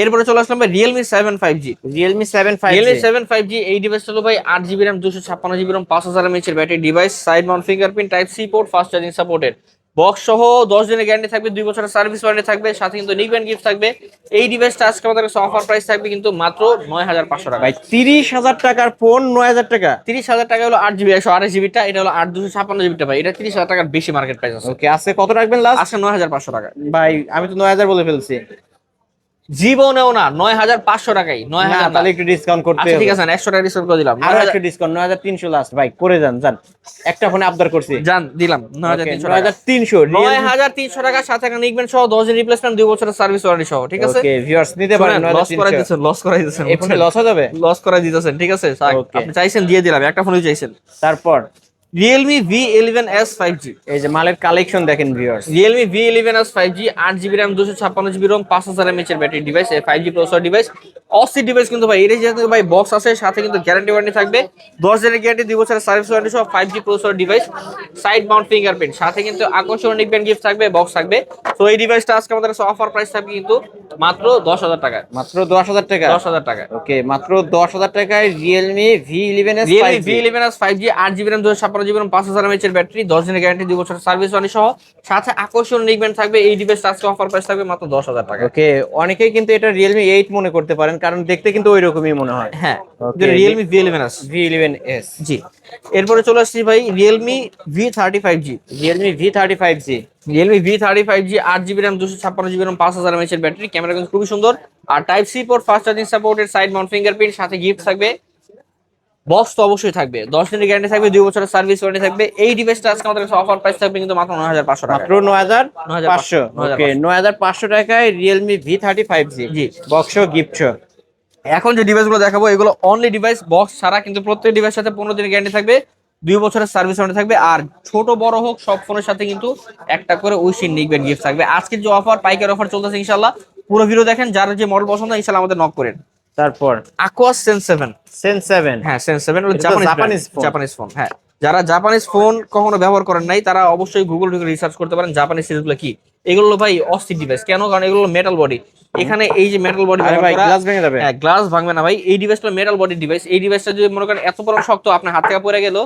এরপরে চলে আসলাম ভাই Realme 7 5G, Realme 7 5G, Realme 7 5G এই ডিভাইসটা হলো ভাই 8GB RAM 256GB ROM, 5000 mAh এর battery device, side mount fingerprint, type C port, fast charging supported, box সহ 10 দিনের গ্যারান্টি থাকবে, 2 বছরের সার্ভিস ওয়ারেন্টি থাকবে, সাথে কিন্তু নিকব্যান্ড গিফট থাকবে। এই ডিভাইসটা আজকে আমাদের কাছে অফার প্রাইস থাকবে কিন্তু মাত্র 9500 টাকা। ভাই 30000 টাকার ফোন 9000 টাকা। 30000 টাকা হলো 8GB 128GB টা, এটা হলো 8256GB টা ভাই, এটা 30000 টাকার বেশি মার্কেট প্রাইস আছে। ওকে, আজকে কত রাখবেন লাস্ট? আজকে 9500 টাকা। ভাই আমি তো 9000 বলে ফেলছি। জীবনেও না, 9500 টাকাই, না 9000 তাহলে একটু ডিসকাউন্ট করতে আচ্ছা হবে। ঠিক আছে, 100 টাকা ডিসকাউন্ট করে দিলাম, আরো একটা ডিসকাউন্ট 9300 লাস্ট। ভাই করে যান যান, একটা ফোনে আবদার করছি। জান দিলাম 9300 টাকা। 9300 9300 টাকা, সাথে একটা নিকবেন সহ, 10 দিন রিপ্লেসমেন্ট, 2 বছরের সার্ভিস ওয়ারেন্টি সহ, ঠিক আছে? ওকে ভিউয়ার্স নিতে পারেন। লস করাই 9300 দিতেছেন, লস করাই দিতেছেন, এই ফোনে লস হয়ে যাবে। লস করাই দিতেছেন, ঠিক আছে? Okay. আপনি চাইছেন দিয়ে দিলাম, একটা ফোনই চাইছেন। তারপর Realme V11s 5G, এই যে মালের কালেকশন দেখেন viewers. Realme V11s 5G 8GB RAM 256GB ROM, 5000 mAh এর battery device, 5G processor device, অস্থির ডিভাইস কিন্তু ভাই। এর যেহেতু ভাই বক্স আছে, সাথে কিন্তু গ্যারান্টি ওয়ারেন্টি থাকবে, 10 দিনের গ্যারান্টি, 2 বছরের সার্ভিস ওয়ারেন্টি সহ, 5G processor device, side mount fingerprint, সাথে কিন্তু আকর্ষণীয় নিকবেন গিফট থাকবে, বক্স থাকবে। তো এই ডিভাইসটা আজকে আমাদের কাছে অফার প্রাইস থাকবে কিন্তু মাত্র 10000 টাকা, মাত্র 10000 টাকা। 10000 টাকা। ওকে, মাত্র 10000 টাকায় Realme V11s Realme 5G। V11s 5G 8GB RAM 256GB ROM, 5000 mAh এর ব্যাটারি, 10 দিনের গ্যারান্টি, 2 বছরের সার্ভিস ওয়ারেন্টি সহ, সাথে আকর্ষণীয় নিকবেন থাকবে। এই ডিভাইসটা আজকে অফার প্রাইস থাকবে মাত্র 10000 টাকা। ওকে, অনেকেই কিন্তু এটা Realme 8 মনে করতে পারেন, কারণ দেখতে কিন্তু ওই রকমই মনে হয়। হ্যাঁ, Okay. Realme V11s। V11s, জি, এরপরে চলে আসছি ভাই Realme V35G, Realme V35G, Realme V35G 8GB RAM 256GB ROM, 5000 mAh এর ব্যাটারি, ক্যামেরা কিন্তু খুবই সুন্দর, আর type C port, fast charging supported, side mount fingerprint, সাথে গিফট থাকবে, বক্স তো অবশ্যই থাকবে, 10 দিনের গ্যারান্টি থাকবে, 2 বছরের সার্ভিস ওয়ারেন্টি থাকবে। এই ডিভাইসটা আজকে আমাদের কাছে অফার প্রাইস থাকবে কিন্তু মাত্র 9500 টাকা, মাত্র 9500। ওকে, 9500 টাকায় Realme V35G, জি। Box gift. এখন যে ডিভাইসগুলো দেখাবো এগুলো অনলি ডিভাইস, বক্স ছাড়া, কিন্তু প্রত্যেক ডিভাইসের সাথে 15 দিনের গ্যারান্টি থাকবে, 2 বছরের সার্ভিস ওয়ারেন্টি থাকবে, আর ছোট বড় হোক সব ফোনের সাথে কিন্তু একটা করে উইশিং নিকবেন গিফট থাকবে। আজকের যে অফার, পাইকারি অফার চলতেছে ইনশাআল্লাহ, পুরো ভিডিও দেখেন, যার যে মডেল পছন্দ ইনশাআল্লাহ আমাদের নক করেন। তারপর Aquos Sense 7, Sense 7, হ্যাঁ Sense 7 হলো এটা তো Japanese Japanese phone। Japanese phone, হ্যাঁ যারা জাপানিজ ফোন কখনো ব্যবহার করেন নাই তারা অবশ্যই গুগল ঢুকে রিসার্চ করতে পারেন জাপানিজ সিরিজগুলো কি। এগুলো হলো ভাই অস্থির ডিভাইস, কেন? কারণ এগুলো মেটাল বডি। এখানে এই যে মেটাল বডি আরে ভাই গ্লাস ভেঙে যাবে। হ্যাঁ, গ্লাস ভাঙবে না ভাই। এই ডিভাইসটা মেটাল বডি ডিভাইস। এই ডিভাইসটা যদি মনে করেন এত বড় শক্ত, আপনার হাত থেকে পড়ে গেল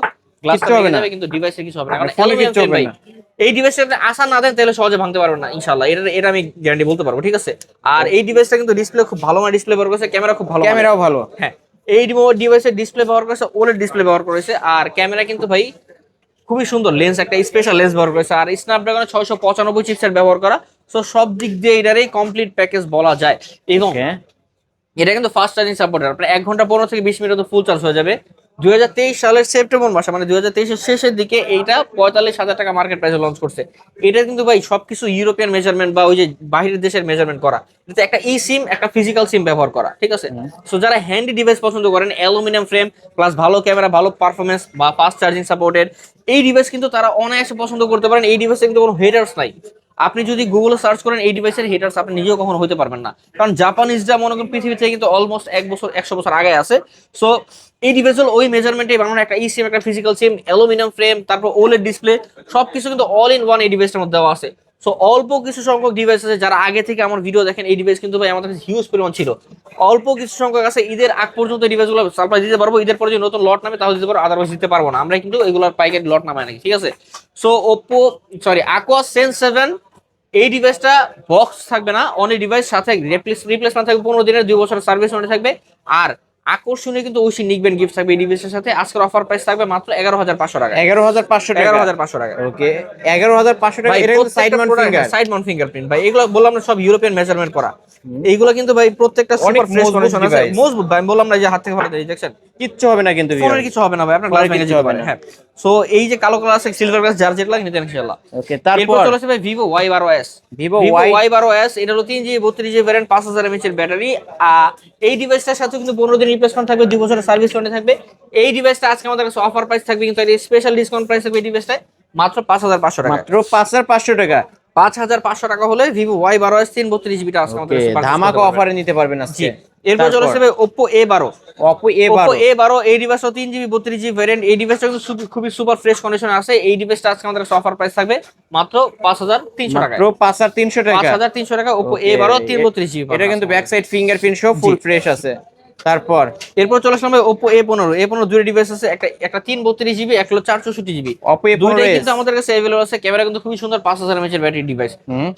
গ্লাসটা হবে ভেঙে না, যাবে, কিন্তু ডিভাইসের কিছু হবে না, কারণ ফোনে অ্যালুমিনিয়াম কিচ্ছু ফ্রেম হবে ভাই। না। এই ডিভাইসটা আপনি আশা না দেন তাহলে সহজে ভাঙতে পারবেন না ইনশাআল্লাহ, এটা আমি গ্যারান্টি বলতে পারবো, ঠিক আছে? আর এই ডিভাইসটা কিন্তু ডিসপ্লে খুব ভালো মানের ডিসপ্লে ব্যবহার করেছে, ক্যামেরা খুব ভালো, ক্যামেরাও ভালো। হ্যাঁ, এই ডিভাইসের ডিসপ্লে ব্যবহার করেছে ওলেড ডিসপ্লে ব্যবহার করেছে, আর ক্যামেরা কিন্তু ভাই খুবই সুন্দর লেন্স, একটা স্পেশাল লেন্স ব্যবহার করেছে, আর স্ন্যাপড্রাগন 695 চিপসেট ব্যবহার করা। সো সব দিক দিয়ে এটারই কমপ্লিট প্যাকেজ বলা যায়। এবং এটা কিন্তু ফাস্ট চার্জিং সাপোর্টের, আপনার 1 ঘন্টা 15 থেকে 20 মিনিট ফুল চার্জ হয়ে যাবে। 2023 সালের সেপ্টেম্বর মাসে, মানে 2023 শেষের দিকে এইটা 45,000 টাকা মার্কেট প্রাইসে লঞ্চ করছে। এটা কিন্তু ভাই সবকিছু ইউরোপিয়ান মেজারমেন্ট বা ওই যে বাইরের দেশের মেজারমেন্ট করা, এটা একটা ই সিম, একটা ফিজিক্যাল সিম ব্যবহার করা, ঠিক আছে? সো যারা হ্যান্ডি ডিভাইস পছন্দ করেন, অ্যালুমিনিয়াম ফ্রেম প্লাস ভালো ক্যামেরা, ভালো পারফরমেন্স বা ফাস্ট চার্জিং সাপোর্টেড এই ডিভাইস কিন্তু তারা অনায়াসে পছন্দ করতে পারেন। এই ডিভাইসে কিন্তু কোনো হেটার্স নাই। আপনি যদি গুগলে সার্চ করেন এই ডিভাইসের হেটার্স, আপনি নিজেও কখনো হতে পারবেন না, কারণ জাপানিজরা মনে করেন পৃথিবী থেকে কিন্তু অলমোস্ট 100 বছর আগে আছে। সো এই ডিভাইস হল ওই মেজারমেন্টে বানানো, একটা ই সিম, একটা ফিজিক্যাল সিম, অ্যালুমিনিয়াম ফ্রেম, তারপর ওলেড ডিসপ্লে, সবকিছু কিন্তু অল ইন ওয়ান এই ডিভাইসের মধ্যে দেওয়া আছে। সো অল্প কিছু সংখ্যক ডিভাইস আছে, যারা আগে থেকে আমার ভিডিও দেখেন, এই ডিভাইস কিন্তু ভাই আমাদের কাছে হিউজ পরিমাণ ছিল। অল্প কিছু সংখ্যক আছে, ঈদের আগ পর্যন্ত এই ডিভাইসগুলো সাপ্লাই দিতে পারবো, ঈদের পরে যদি নতুন লট নামে তাহলে দিতে পারবো, আদারওয়াইজ দিতে পারবো না। আমরা কিন্তু এগুলোর পাইকারি লট নামাই নাকি, ঠিক আছে? সো Aqua Sense 7 এই ডিভাইসটা বক্স থাকবে না, অনলি ডিভাইস সাথে রিপ্লেসমেন্ট থাকবে 15 দিনের, 2 বছরের সার্ভিস ওয়ারেন্টি থাকবে, আর আকর্ষণীয় কিন্তু ওইসি নিকবেন গিফট থাকবে এই ডিভাইসের সাথে। আজকের অফার প্রাইস থাকবে মাত্র 11,500 টাকা। 11,500 টাকা। 11,500 টাকা। ওকে, 11,500 টাকা। এটা কিন্তু সাইড মাউন্ট ফিঙ্গারপ্রিন্ট ভাই, এগুলো বললাম না সব ইউরোপিয়ান মেজারমেন্ট করা। এইগুলো কিন্তু ভাই প্রত্যেকটা সুপার ফ্রেশ কন্ডিশন আছে, মজবুত ভাই। বললাম না যে হাত থেকে ফাটাতে দেখছেন কিচ্ছু হবে না, কিন্তু ফোনের কিছু হবে না ভাই, আপনার গ্লাস ভেঙে যাবে। হ্যাঁ, সো এই যে কালো কালার আছে সিলভার গ্লাস, যার যেটা লাগে নিতে ইনশাআল্লাহ। ওকে, তারপর চলে আসে ভাই ভিভো Y12s। ভিভো Y12s এটা হলো 3GB 32GB ভ্যারিয়েন্ট, 5000 mAh এর ব্যাটারি। এই ডিভাইসটার সাথে কিন্তু 15 দিন রিপ্লেসমেন্ট থাকবে, 2 বছরের সার্ভিস ওয়ারেন্টি থাকবে। এই ডিভাইসটা আজকে আমাদের কাছে অফার প্রাইস থাকবে, কিন্তু এই স্পেশাল ডিসকাউন্ট প্রাইস থাকবে এই ডিভাইসটায় মাত্র 5,500 টাকা। মাত্র 5,500 টাকা। 5,500 টাকা হলে ভিভো Y12s 332GB টা আজকে আমাদের কাছে ধামাকা অফারে নিতে পারবেন আজকে। এরপর চলে আসবে Oppo A12। Oppo A12 এই ডিভাইসটা 3GB 32GB ভ্যারিয়েন্ট। এই ডিভাইসটা কিন্তু খুবই সুপার ফ্রেশ কন্ডিশনে আছে। এই ডিভাইসটা আজকে আমাদের কাছে অফার প্রাইস থাকবে মাত্র 5,300 টাকা। মাত্র 5,300 টাকা। 5,300 টাকা Oppo A12 332GB। এটা কিন্তু ব্যাক সাইড ফিঙ্গারপ্রিন্ট সহ ফুল ফ্রেশ আছে। তারপর এরপর চলে আসলাম Oppo A15 দুটো ডিভাইস আছে, একটা 332GB, একটা হলো 464GB। Oppo A15 দুটোই কিন্তু আমাদের কাছে अवेलेबल আছে। ক্যামেরা কিন্তু খুবই সুন্দর, 5000 mAh এর ব্যাটারি ডিভাইস।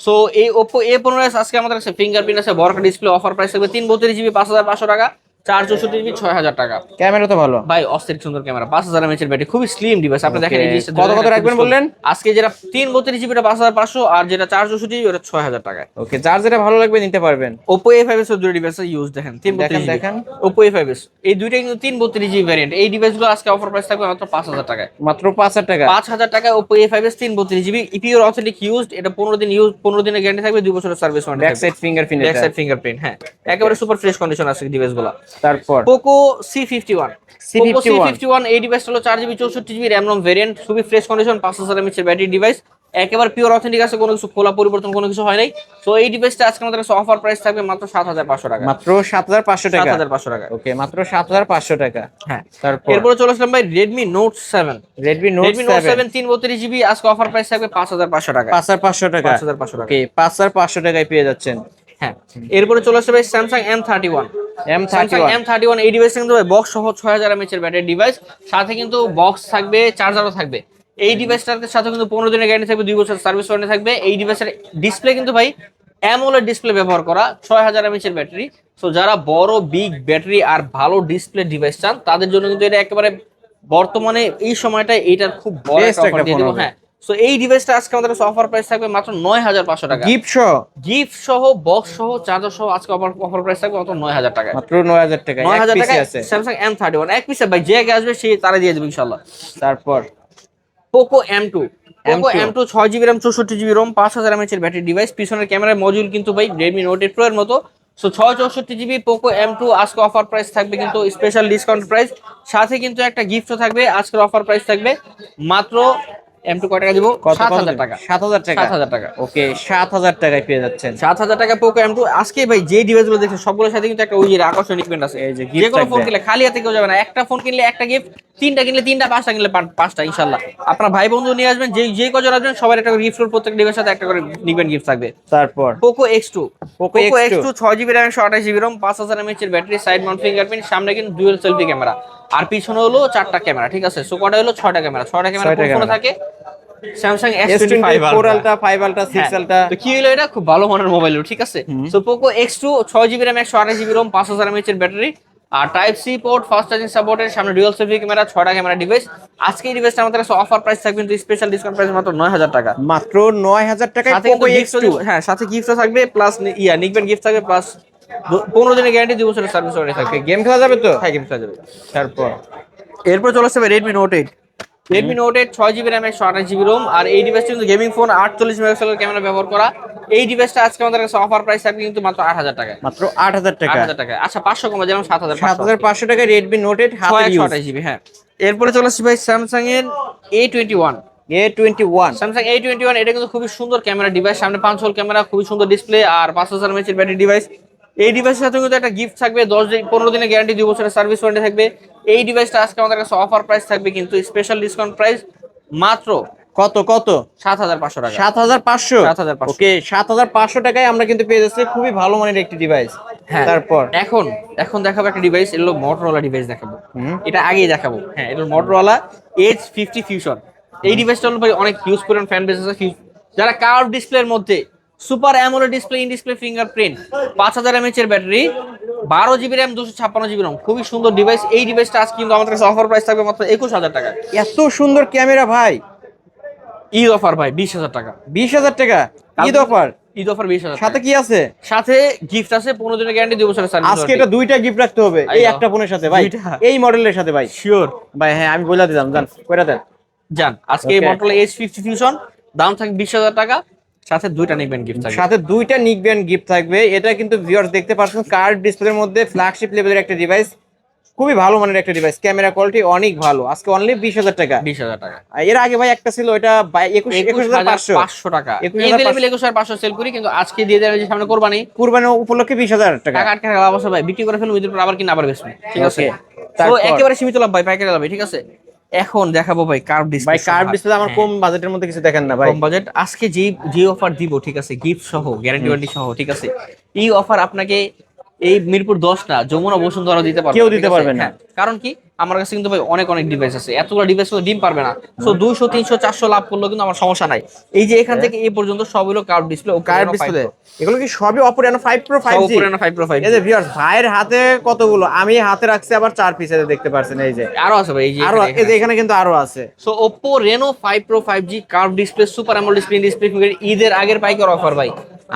সো এই Oppo A15s আজকে আমাদের কাছে ফিঙ্গারপ্রিন্ট আছে, বড় একটা ডিসপ্লে, অফার প্রাইস থাকবে 332GB 5,500 টাকা, 464GB 6,000 টাকা। ক্যামেরা তো ভালো ভাই, অস্থির সুন্দর ক্যামেরা, 5000 mAh এর ব্যাটারি, খুবই স্লিম ডিভাইস। আপনি দেখেন এই জিনিসটা কত রাখবেন বললেন? আজকে যেটা 332GB টা 5,500, আর যেটা 464GB ওটা 6,000 টাকা। ওকে, যার যেটা ভালো লাগবে নিতে পারবেন। Oppo A5s এর দুটো ডিভাইস ইউজ দেখেন, 332GB দেখেন Oppo A5s এই দুইটা কিন্তু 332GB ভ্যারিয়েন্ট। এই ডিভাইসগুলো আজকে অফার প্রাইস থাকবে মাত্র 5,000 টাকায়। মাত্র 5,000 টাকা। 5,000 টাকা Oppo A5s 332GB pure authentic used. এটা 15 দিনের গ্যারান্টি থাকবে, 2 বছরের service warranty. Back side fingerprint. হ্যাঁ, একেবারে সুপার ফ্রেশ কন্ডিশন আছে ডিভাইসগুলো। তারপর Poco C51 এই ডিভাইসটা হলো 4GB 64GB RAM ROM variant, খুবই ফ্রেশ কন্ডিশন, 5000 mAh এর ব্যাটারি ডিভাইস, একেবারে পিওর অথেন্টিক আছে, কোনো কিছু খোলা পরিবর্তন কোনো কিছু হয় নাই। সো এই ডিভাইসটা আজকে আমাদের কাছে অফার প্রাইস থাকবে মাত্র 7,500 টাকা। মাত্র 7,500 টাকা। 7,500 টাকা। ওকে, মাত্র 7,500 টাকা। হ্যাঁ, তারপর এরপর চলে আসলাম ভাই Redmi Note 7 332GB আজকে অফার প্রাইস থাকবে 5,500 টাকা। 5,500 টাকা। 5,500 টাকা। ওকে, 5,500 টাকায় পেয়ে যাচ্ছেন। হ্যাঁ, এরপরে চলে আসবে Samsung M31 এই ডিভাইসটা কিন্তু বক্স সহ 6,000 mAh এর ব্যাটারি ডিভাইস, সাথে কিন্তু বক্স থাকবে, চার্জারও থাকবে। এই ডিভাইসটার সাথে কিন্তু 15 দিনের গ্যারান্টি থাকবে, 2 বছর সার্ভিস ওয়ারেন্টি থাকবে। এই ডিভাইসের ডিসপ্লে কিন্তু ভাই অ্যামোলেড ডিসপ্লে ব্যবহার করা, 6,000 mAh এর ব্যাটারি। সো যারা বড় বিগ ব্যাটারি আর ভালো ডিসপ্লে ডিভাইস চান তাদের জন্য কিন্তু এটা একেবারে বর্তমানে এই সময়টা এইটার খুব বড় একটা অফার দিয়ে দেব। হ্যাঁ, সো এই ডিভাইসটা আজকে আমাদের অফার প্রাইস থাকবে মাত্র 9,500 টাকা। গিফট সহ বক্স সহ চার্জার সহ আজকে অফার প্রাইস থাকবে মাত্র 9,000 টাকা। মাত্র 9,000 টাকা। 9,000 টাকা Samsung M31 এক পিস ভাই, যে আগে আসবে সেই তারে দিয়ে দেব ইনশাআল্লাহ। তারপর Poco M2 6GB RAM 64GB ROM 5,000 mAh এর ব্যাটারি ডিভাইস। পিছনের ক্যামেরার মডিউল কিন্তু ভাই Redmi Note 8 Pro এর মতো। সো 664GB Poco M2 আজকে অফার প্রাইস থাকবে কিন্তু স্পেশাল ডিসকাউন্ট প্রাইস, সাথে কিন্তু একটা গিফটও থাকবে। আজকের অফার প্রাইস থাকবে মাত্র M2 কয় টাকা দিব? 7000 টাকা। 7000 টাকা। 7000 টাকা। ওকে 7000 টাকায় পেয়ে যাচ্ছেন। 7000 টাকা পোকো M2। আজকে ভাই যে ডিভাইসগুলো দেখছেন সবগুলোর সাথে কিন্তু একটা ওই যে আকর্ষণীয় ইভেন্ট আছে। এই যে যে gift কোনো ফোন থাকবে। কিনলে খালি হাতে কেউ যাবে না। একটা ফোন কিনলে একটা গিফট, তিনটা কিনলে তিনটা, পাঁচটা কিনলে পাঁচটা ইনশাআল্লাহ। আপনার ভাই বন্ধু নিয়ে আসবেন, যে কজন আসবেন সবার একটা করে গিফট, প্রত্যেক ডিভাইসের সাথে একটা করে নিবেন গিফট থাকবে। তারপর Poco X2। Poco Poco X2 X2 6GB RAM 128GB ROM 5000 mAh এর ব্যাটারি, সাইড মাউন্ট ফিঙ্গারপ্রিন্ট, সামনে কিন্তু ডুয়াল সেলফি ক্যামেরা আর পিছনে হলো 4টা ক্যামেরা, ঠিক আছে। সো কটা হলো 6টা ক্যামেরা। 6টা ক্যামেরা কোন ফোনে থাকে? Samsung S25 S24 Ultra, 5 Ultra, 6 হ্যাঁ, Ultra। তো কি হলো, এটা খুব ভালো মানের মোবাইল, ঠিক আছে। So Poco X2 6GB RAM 128GB ROM 5000 mAh এর ব্যাটারি আর type C port, fast charging সাপোর্টের, সামনে ডুয়াল সেলফি ক্যামেরা, 6টা ক্যামেরা ডিভাইস। আজকে এই ডিভাইসটা আমাদের কাছে অফার প্রাইস থাকবে, কিন্তু স্পেশাল ডিসকাউন্ট প্রাইস মাত্র 9000 টাকা। মাত্র 9000 টাকায় সাথে Poco কিন্তু X2। হ্যাঁ, সাথে গিফটও থাকবে, প্লাস নিকবেন গিফট থাকবে, প্লাস 15 দিনের গ্যারান্টি, 2 বছরের সার্ভিস ওয়ারেন্টি থাকবে। গেম খেলা যাবে তো? হ্যাঁ, গিফট যাবে। তারপর এরপর চলে আসবে Redmi Note 8। Redmi Note 8 6GB RAM 128GB ROM আর এই ডিভাইসটা কিন্তু গেমিং ফোন, 48 মেগাপিক্সেলের ক্যামেরা ব্যবহার করা। এই ডিভাইসটা আজকে আমাদের কাছে অফার প্রাইস থাকবে কিন্তু মাত্র 8000 টাকায়। মাত্র 8000 টাকা। 8000 টাকায়। আচ্ছা 500 কমে যেমন 7500। 7500 টাকায় Redmi Note 8 হাতে ইউজ। 128GB। হ্যাঁ, এরপরে চলে আসছে ভাই স্যামসাং এর A21। A21 স্যামসাং A21 এটা কিন্তু খুবই সুন্দর ক্যামেরা ডিভাইস, সামনে 5 হোল ক্যামেরা, খুবই সুন্দর ডিসপ্লে আর 5000 mAh এর ব্যাটারি ডিভাইস। এই ডিভাইসের সাথে কিন্তু একটা গিফট থাকবে, 15 দিনের গ্যারান্টি, 2 বছরের সার্ভিস ওয়ারেন্টি থাকবে। এই ডিভাইসটা আজকে আমাদের কাছে অফার প্রাইস থাকবে কিন্তু স্পেশাল ডিসকাউন্ট প্রাইস মাত্র কত 7500 টাকা। 7500। 7500। ওকে 7500 টাকায় আমরা কিন্তু পেয়ে যাচ্ছি খুবই ভালো মানের একটি ডিভাইস। হ্যাঁ, তারপর এখন দেখাবো একটা ডিভাইস, এগুলো মোটরোলা ডিভাইস দেখাবো। হুম। এটা আগেই দেখাবো। হ্যাঁ, এটা মোটরোলা Edge 50 Fusion। এই ডিভাইসটা হলো ভাই অনেক ইউজ করেন, ফ্যান বেস আছে। যারা কার্ভ ডিসপ্লের মধ্যে super AMOLED display, in display fingerprint, 5000 mAh এর battery, 12GB RAM 256GB ROM, খুবই সুন্দর ডিভাইস। এই ডিভাইসটা আজকে কিন্তু আমাদের কাছে অফার প্রাইস থাকবে মাত্র 21000 টাকা। এত সুন্দর ক্যামেরা ভাই, ঈদ অফার ভাই 20000 টাকা। 20000 টাকা ঈদ অফার। ঈদ অফার 20000। সাথে কি আছে? সাথে গিফট আছে, 15 দিনের গ্যারান্টি, 2 বছরের সার্ভিস। আজকে এটা দুইটা গিফট রাখতে হবে এই একটা ফোনের সাথে ভাই, দুইটা? এই মডেলের সাথে ভাই। শিওর ভাই হ্যাঁ আমি বলে দিলাম, জান কইরা দেন। জান আজকে এই Okay. মডেল Edge 50 Fusion দাম থাকবে 20000 টাকা, সাথে দুইটা নিবেন গিফট থাকবে। সাথে দুইটা নিকবেন গিফট থাকবে। এটা কিন্তু ভিউয়ার্স দেখতে পাচ্ছেন কার্ভ ডিসপ্লের মধ্যে ফ্ল্যাগশিপ লেভেলের একটা ডিভাইস, খুবই ভালো মানের একটা ডিভাইস, ক্যামেরা কোয়ালিটি অনেক ভালো। আজকে অনলি 20000 টাকা। 20000 টাকা। আর এর আগে ভাই একটা ছিল ওটা 21500 টাকা। 21500 21500 সেল করি, কিন্তু আজকে দিয়ে দেওয়ার যে সামনে কোরবানি, কুরবানি উপলক্ষে 20000 টাকা। টাকা আটকে লাভ আছে ভাই, বিক্রি করে ফেলুন, ঈদের পর আবার কিনা আবার বেচবেন, ঠিক আছে। Okay, তো তারপর? একেবারে সীমিত লাভ ভাই, পাইকারি লাভ, ঠিক আছে। এখন দেখাবো ভাই কার্ভ ডিসপ্লে। ভাই কার্ভ ডিসপ্লে আমার কম বাজেটের মধ্যে কিছু দেখেন না ভাই। কম বাজেট আজকে যে অফার দিব, ঠিক আছে, গিফট সহ, গ্যারান্টি ওয়ারেন্টি সহ, ঠিক আছে। এই অফার আপনাকে এই মিরপুর 10 না, যমুনা বসুন্ধরা দিতে পারবে, কেউ ঠিক দিতে আছে? পারবে না। হ্যাঁ, কারণ কি আমার কাছে কিন্তু ভাই অনেক ডিভাইস আছে, এতগুলো ডিভাইস তো ডিম পারবে না। সো 200 300 400 লাভ করলেও কিন্তু আমার সমস্যা নাই। এই যে এখান থেকে এই পর্যন্ত সব হলো কার্ভ ডিসপ্লে ও কার্ভ ডিসপ্লে এগুলো কি সবই Oppo Reno 5 Pro 5G? 5 Pro 5G। এই যে ভিউয়ার্স ভাইয়ের হাতে কতগুলো, আমি হাতে রাখছি আবার 4 পিস, এই যে দেখতে পাচ্ছেন এই যে আরো আছে ভাই, এই যে আরো, এই যে এখানে কিন্তু আরো আছে। So Oppo Reno 5 Pro 5G curve display, super AMOLED display finger, ঈদের আগের পাইকার অফার ভাই।